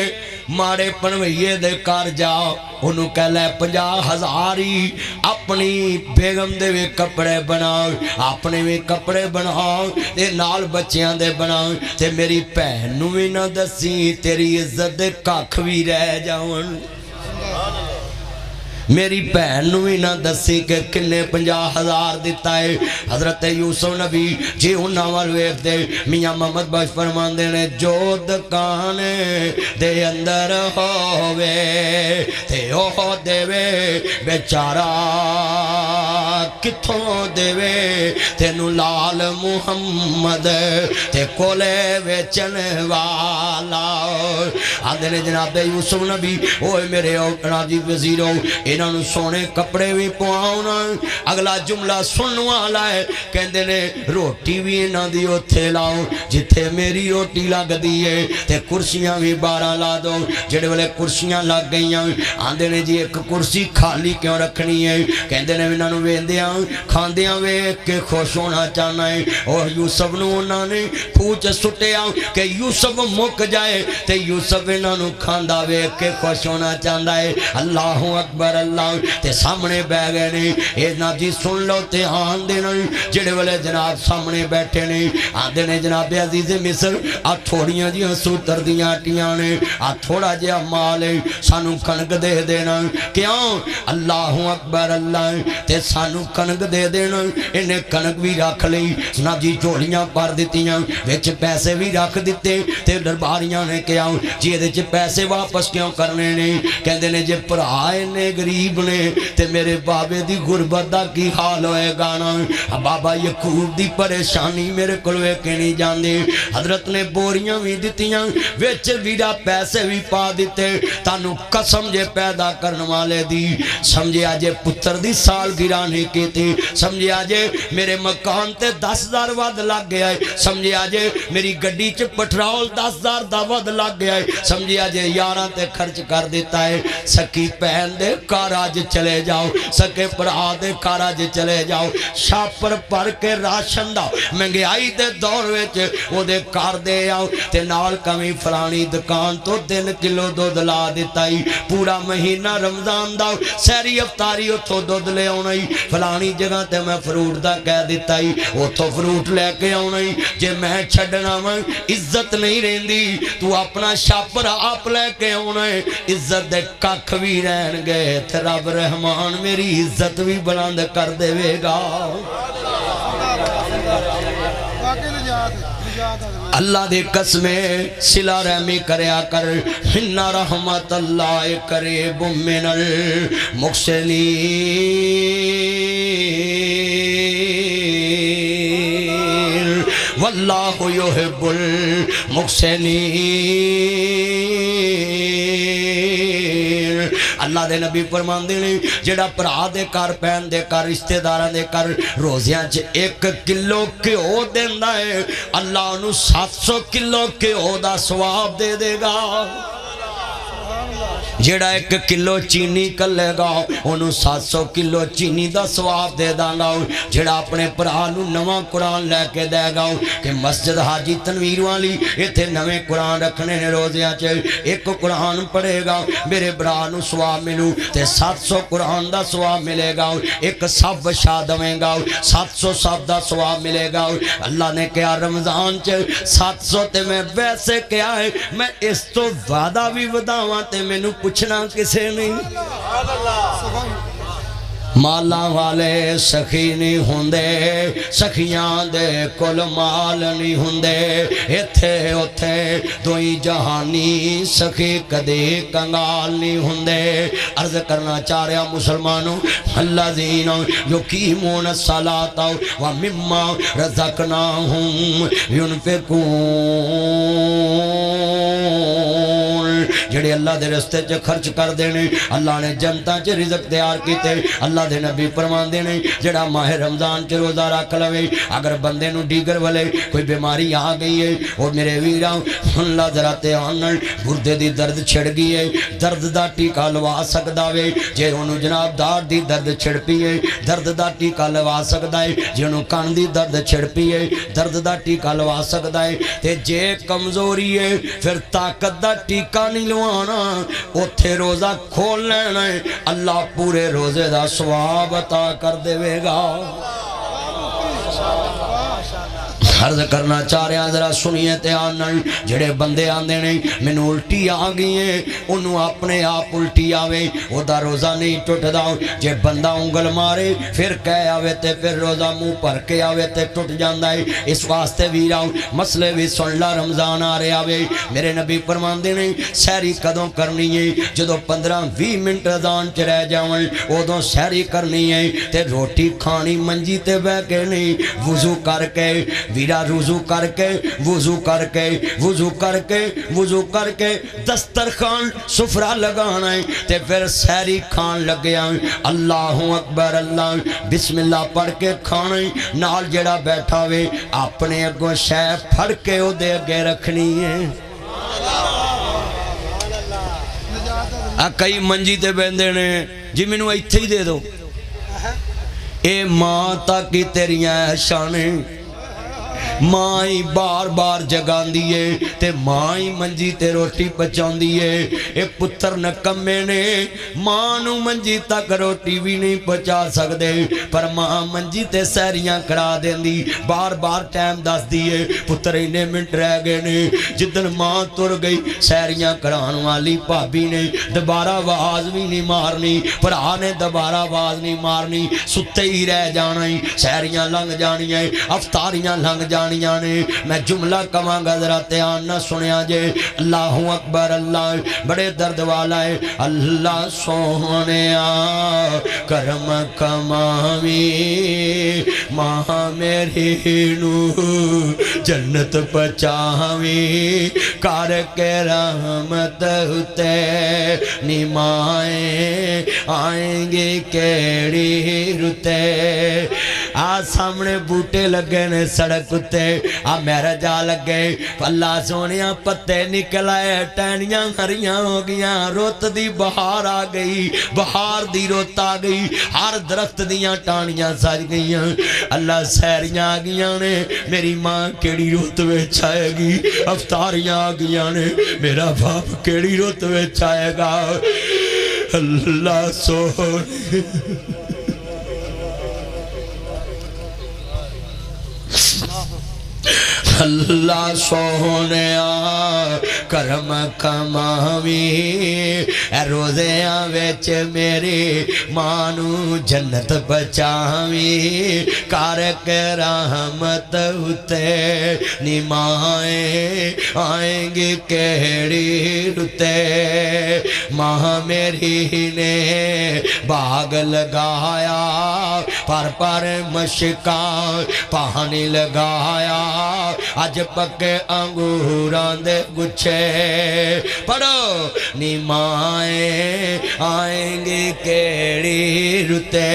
مارے پنوئیے دے کار جاؤ انہوں کہہ لے 50,000 ہی اپنی بیگم دے وے کپڑے بناؤ اپنے وے کپڑے بناؤ تے نال بچیاں دے بناؤ تے میری پہنوں بھی نہ دسی تیری عزت دے کاکھ بھی رہ جاؤن میری بہن بھی نہ دسی کہ کنے 50,000 دیتا ہے حضرت یوسف نبی جی انہاں وال ویکھ دے میاں محمد بخش فرماندے نے جو دکان دے اندر ہووے تے اوہ دے وے بیچارہ کتھوں دے وے تینو لال محمد تے کولے ویچن والا آندے نے جناب یوسف نبی اوہ میرے راجی وزیروں انہاں نو سونے کپڑے بھی پواؤنا اگلا جملہ سننے والا ہے کہندے نے روٹی بھی انہاں دی اوتھے لاؤ جتھے میری روٹی لگ دی ہے تے کرسیاں بھی 12 لا دو جڑے والے کرسیاں لگ گئیاں آندے نے جی ایک کرسی خالی کیوں رکھنی ہے کہندے نے انہاں نو ویندیاں کھاندیاں ویکھ کے خوش ہونا چاہنا ہے اور یوسف نو انہاں نے پوچھ سٹیا کہ یوسف مک جائے تے یوسف انہاں نو کھاندا ویکھ کے خوش ہونا چاہندا ہے اللہ اکبر اللہ تے سامنے بہ گئے نے اے نا جی سن لو تے آن دینا جڑے والے جناب سامنے بیٹھے نے آدھے نے جناب عزیز مصر آ تھوڑیاں جی سوتر دیاں آٹیاں نے آ تھوڑا جہا مال ہے سانو کنک دے دینا کیوں اللہ اکبر اللہ تے سانو کنک دے دینا انہیں کنک بھی رکھ لئی نا جی جوڑیاں پر دیتیاں وچ پیسے بھی رکھ دیتے تے درباریاں نے کیا جی یہ پیسے واپس کیوں کرنے نے کہندے نے جے پرائے نے غریب نے تے میرے بابے دی غربت دا کی حال ہوئے گانا بابا یعقوب دی پریشانی میرے کلوے کے نہیں جاندے حضرت نے بوریاں بھی دیتیاں ویچ ویڈا پیسے بھی پا دیتے تانو قسم جے پیدا کرنے والے دی سمجھے آجے پتر دی سال گرانے کی تھی سمجھے آجے میرے مکان تے 10,000 ود لگ گیا ہے سمجھے آجے میری گڈی چ پٹرول 10,000 دا ود لگ گیا ہے سمجھے آجے یاراں تے خرچ کر دیتا ہے سکی پہن دے کاراج چلے جاؤ سکے پرا دے کاراج چلے جاؤ شاپر پر کے راشن دا مہنگائی دے دور وچ او دے کار دے آؤ تے نال کمی فلانی دکان تو 3 کلو دودھ لا دیتا ہی پورا مہینہ رمضان دا سہری افطاری اتھوں دودھ لے آنا ہی فلانی جگہ تے میں فروٹ دا کہہ دیتا ہی اتھوں فروٹ لے کے آنا ہی جے میں چھڑنا میں عزت نہیں رہندی تو اپنا شاپر آپ لے کے آنا ہے عزت دے ککھ بھی رہن گئے تے رب رحمان میری عزت بھی بلند کر دے گا اللہ دے قسمیں صلہ رحمی کریا کر ان رحمت اللہ قریب من المحسنین واللہ یحب المحسنین اللہ دے نبی فرمان دے جڑا پرا دے کر پہن دے کر رشتہ داراں دے کر روزیاں چ 1 کلو گھیو دیندا ہے اللہ انہوں 700 کلو گھیو دا ثواب دے دے گا جڑا 1 کلو چینی کر لے گا انہوں 700 کلو چینی دا ثواب دے دا گا جڑا اپنے پرانو نواں قرآن لے کے دے گا کہ مسجد حاجی تنویر والی ایتھے نویں قرآن رکھنے نے روزیاں چے 1 قرآن پڑھے گا میرے برانو ثواب ملو تے 700 قرآن دا ثواب ملے گا 1 سب شاہ دویں گا 700 سب دا ثواب ملے گا اللہ نے کہا رمضان چے 700 تے میں ویسے کیا ہے میں اس تو وعدہ بھی وداواں تے میں نو پوچھنا کسے نہیں مالاں والے سخی نہیں ہوندے سخیاں دے کل مال نہیں ہوندے ایتھے اوتھے دوئی جہانی سخی کدے کنگال نہیں ہوندے عرض کرنا چاہ رہا مسلمانوں الذین یقیمون الصلاۃ ومما رزقناہم ينفقون جڑے اللہ دے رستے چ خرچ کر دینے اللہ نے جنتاں چ رزق تیار کیتے اللہ دے نبی فرمان دینے جڑا ماہ رمضان چ روزہ رکھ لوے اگر بندے نو ڈیگر والے کوئی بیماری آ گئی ہے اور میرے ویراں اللہ ذرا دھیان نال گردے دی درد چھڑ گئی ہے درد دا ٹیکا لوا سکدا وے جے اونوں جناب دار دی درد چھڑ پئی ہے درد دا ٹیکا لوا سکدا ہے جے اونوں کان دی درد چھڑ پئی ہے درد دا ٹیکا لوا سکدا ہے تے جے کمزوری ہے پھر طاقت دا ٹیکا نہیں لوانا اوتھے روزہ کھول لینا ہے اللہ پورے روزے دا ثواب عطا کر دے گا عرض کرنا چاہ رہا ذرا سنیے دھیان نال جڑے بندے آندے نے مینوں الٹی آ گئی ہے انہوں اپنے آپ الٹی آوے او دا روزہ نہیں ٹوٹدا جے بندہ انگل مارے پھر کہہ آوے تے پھر روزہ منہ بھر کے آوے تے ٹوٹ جاندا ہے اس واسطے ویراں مسئلے بھی سن لا رمضان آ رہا وے میرے نبی فرماندے نے سحری کدوں کرنی ہے جدوں 15-20 منٹ اذان چ رہ جاون اودوں سحری کرنی ہے تے روٹی کھانی منجی تے بیٹھ کے نہیں وضو کر کے وضو کر کے وضو کر کے وضو کر کے وضو کر کے دسترخوان سفرہ لگانا ہے تے پھر سحری کھان لگیا اللہ اکبر اللہ بسم اللہ پڑھ کے کھانا ہے نال جڑا بیٹھا وے اپنے اگوں شے پھڑ کے او دے اگے رکھنی ہے کئی منجی تے بیندے نے جی مینوں ایتھے ہی دے دو اے ماں تاکی تیریاں شانے ماں ہی بار بار جگاندی ہے تے ماں ہی منجی تے روٹی پچاندی ہے اے پتر نکمے نے ماں نو منجی تک روٹی بھی نہیں پچا سکدے پر ماں منجی تے سہریاں کرا دیندی بار بار ٹائم دس دیئے پتر انہیں منٹ رہ گئے نے جدن ماں تر گئی سہریاں کران والی بھابی نے دوبارہ آواز بھی نہیں مارنی بھرا نے دوبارہ آواز نہیں مارنی ستے ہی رہ جانا ہی سہریاں لنگ جانیاں افطاریاں لنگ جانیاں نے میں جملہ کماں گا ذرا دھیان نہ سنیا جے اللہ اکبر اللہ بڑے درد والا ہے اللہ سونیا کرم کماوی ماں میری نو جنت پچاوی کار کے رحمت ہوتے نمائیں آئیں گے کیڑی رتے آ سامنے بوٹے لگے نے سڑک تے آ میرا جا لگے اللہ سونیا پتے نکل آئے ٹہنیاں ہریاں ہو گیاں روت دی بہار آ گئی بہار دی روت آ گئی ہر درخت دیاں ٹانیاں سج گئیاں اللہ سہریاں آ گیاں نے میری ماں کیڑی روت وچ آئے گی افطاریاں آ گیاں نے میرا باپ کیڑی روت وچ آئے گا اللہ سونے اللہ سونیا کرم کماوی اے روزیاں ویچ میری مانو جنت بچاوی کار کے رحمت ہوتے نمائیں آئیں گے کیڑی رتے ماں میری نے باغ لگایا پر مشکاں پانی لگایا اج پکے انگوراں دے گچھے پڑھو نمائیں آئیں گے کیڑی رتے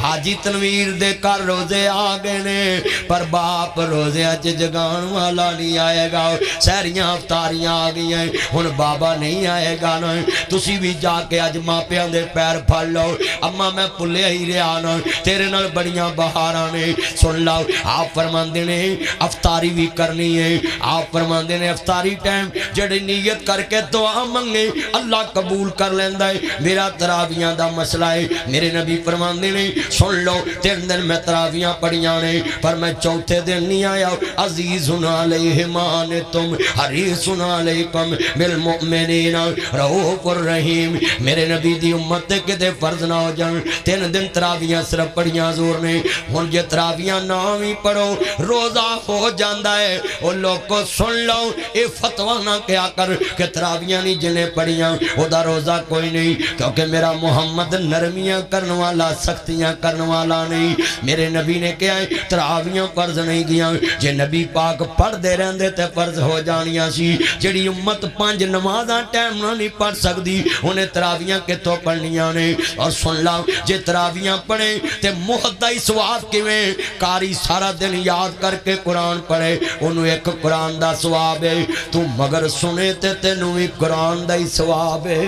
حاجی تنویر دے کر روزے آگے نے پر باپ روزے اج جگان والا نہیں آئے گا سہریاں افطاریاں آگئی ہیں ہن بابا نہیں آئے گا نا تسی بھی جا کے اج ماپیاں دے پیر پھڑ لو اما میں پلے ہی رہا نا تیرے نال بڑیاں بہاراں نے سن لو آپ فرماندے نے افطاری بھی کرنی ہے آپ فرماندے نے افطاری ٹائم جڑی نیت کر کے دعا منگے اللہ قبول کر لیندا ہے میرا تراویاں دا مسئلہ ہے میرے نبی فرماندے نے سن لو 3 دن میں تراویاں پڑھیاں نے پر میں چوتھے دن نہیں آیا عزیز علیہ مان تم حریص علیکم بالمؤمنین رؤوف الرحیم میرے نبی دی امت کے دے فرض نہ ہو جان 3 دن تراویاں صرف پڑھیاں زور نے ہن جے تراویاں نہ بھی پڑھو روزہ ہو جاندہ ہے وہ لوگ کو سن لو اے فتوہ نہ کیا کر کہ تراویاں نہیں جنہیں پڑھیاں وہ دا روزہ کوئی نہیں کیونکہ میرا محمد نرمیاں کرنے والا سختیاں کرنے والا نہیں میرے نبی نے کیا ہے تراویاں فرض نہیں گیا جے نبی پاک پڑھ دے رہندے تے فرض ہو جانیاں سی جڑی امت 5 نمازاں ٹائم نہ نہیں پڑھ سکتی انہیں تراویاں کے تو پڑھنیاں نے اور سن لو جے تراویاں پڑھیں تے محدائی ثواب کیویں کاری سارا دن یاد کر کے قرآن پڑھے انہوں ایک قرآن دا ثواب ہے تو مگر سنے تے تینوں ہی قرآن دا ہی ثواب ہے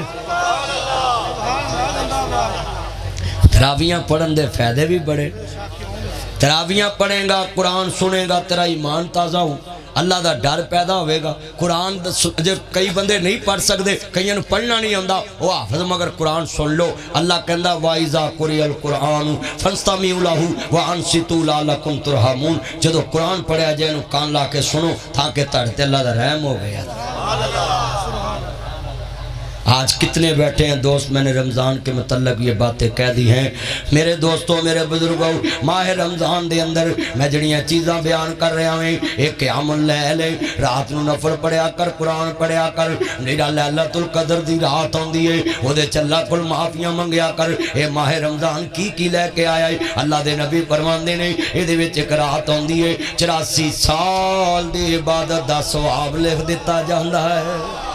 تراویاں پڑھن دے فائدے بھی بڑے تراویاں پڑھیں گا قرآن سنے گا تیرا ایمان تازہ ہو اللہ دا ڈر پیدا ہوئے گا قرآن کئی بندے نہیں پڑھ سکتے کئیوں پڑھنا نہیں آندا وہ حافظ مگر قرآن سن لو اللہ کہندا وَإِذَا قُرِئَ الْقُرْآنُ فَاسْتَمِعُوا لَهُ وَأَنصِتُوا لَعَلَّكُمْ تُرْحَمُونَ جدو قرآن پڑھیا جائے انہوں کان لا کے سنو تاکہ تڑتے اللہ دا رحم ہو گیا آج کتنے بیٹھے ہیں دوست میں نے رمضان کے متعلق یہ باتیں کہہ دی ہیں میرے دوستوں میرے بزرگوں ماہ رمضان دے اندر میں جڑیاں چیزاں بیان کر رہا ہوں ایک قیام اللیل رات نو نفل پڑھیا کر قرآن پڑھیا کر نیرا لیلۃ القدر دی رات ہوندی ہے او دے چلا کل معافیاں منگیا کر اے ماہ رمضان کی لے کے آیا ہے اللہ دے نبی فرماندے نے اے دے وچ ایک رات ہوندی ہے 84 سال دی عبادت دا ثواب لکھ دتا جاندا ہے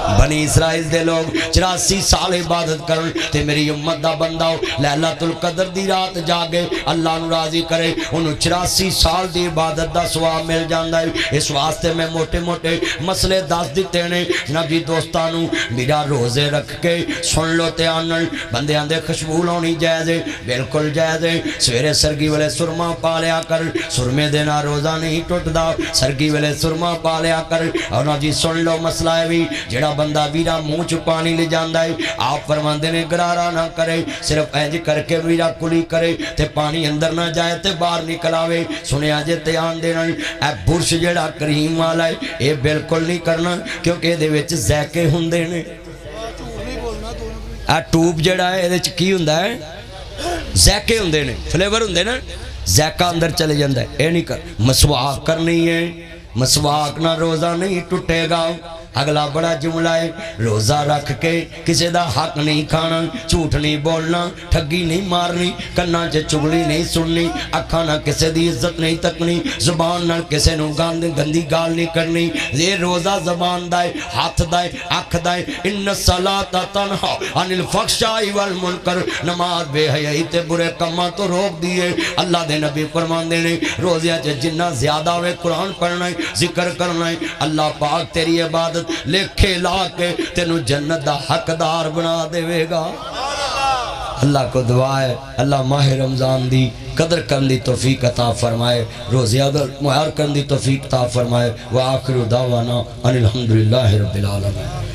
بنی اسرائیل دے لوگ 84 سال عبادت کرن تے میری امت دا بندہ لیلۃ القدر دی رات جاگے اللہ نو راضی کرے انہوں 84 سال دی عبادت دا ثواب مل جاندا ہے اس واسطے میں موٹے موٹے مسئلے دس دیتے نے جناب جی دوستانو میرا روزے رکھ کے سن لو تے آنن بندے آندے خوشبو لونی جائز ہے بالکل جائز ہے سویرے سرگی والے سرما پا لیا کر سرمے دینا روزہ نہیں ٹوٹدا سرگی والے سرما پا لیا کر اور جی سن لو مسئلہ ہے بھی جڑا بندہ ویرا منہ چ پانی لے جاندا ہے آپ فرماندے نے گرارا نہ کرے صرف انج کر کے ویرا کلی کرے تے پانی اندر نہ جائے تے باہر نکل آوے سنیا جے دھیان دینا اے برش جڑا کریم والا ہے اے بالکل نہیں کرنا کیونکہ دے وچ ذائقے ہوندے نے اے ٹوب جڑا ہے دے وچ کی ہوندا ہے ذائقے ہوندے نے فلیور ہوندے نا ذائقہ اندر چلے جاندا ہے اے نہیں کر مسواک کرنی ہے مسواک نہ روزہ نہیں ٹوٹے گا اگلا بڑا جملہ ہے روزہ رکھ کے کسی دا حق نہیں کھانا جھوٹ نہیں بولنا ٹھگی نہیں مارنی کنا چ چگلی نہیں سننی اکھاں نہ کسی دی عزت نہیں تکنی زبان نہ کسی نو گندی گال نہیں کرنی یہ روزہ زبان دائے ہاتھ دائے اکھ دائے ان الصلاۃ تنہا عن الفحشاء والمنکر نماز بے حیائی تے برے کماں تو روک دیے اللہ دے نبی فرمان دینے روزیاں چ جنہ زیادہ ہوئے قرآن پڑھنا ہے ذکر کرنا ہے اللہ پاک تیری عبادت لکھے لا کے تینو جنت دا حقدار بنا دے گا اللہ کو دعا ہے اللہ ماہ رمضان دی قدر کرن دی توفیق عطا فرمائے روزیہ معیار کرن دی توفیق عطا فرمائے وآخر دعوانا ان الحمدللہ رب العالمین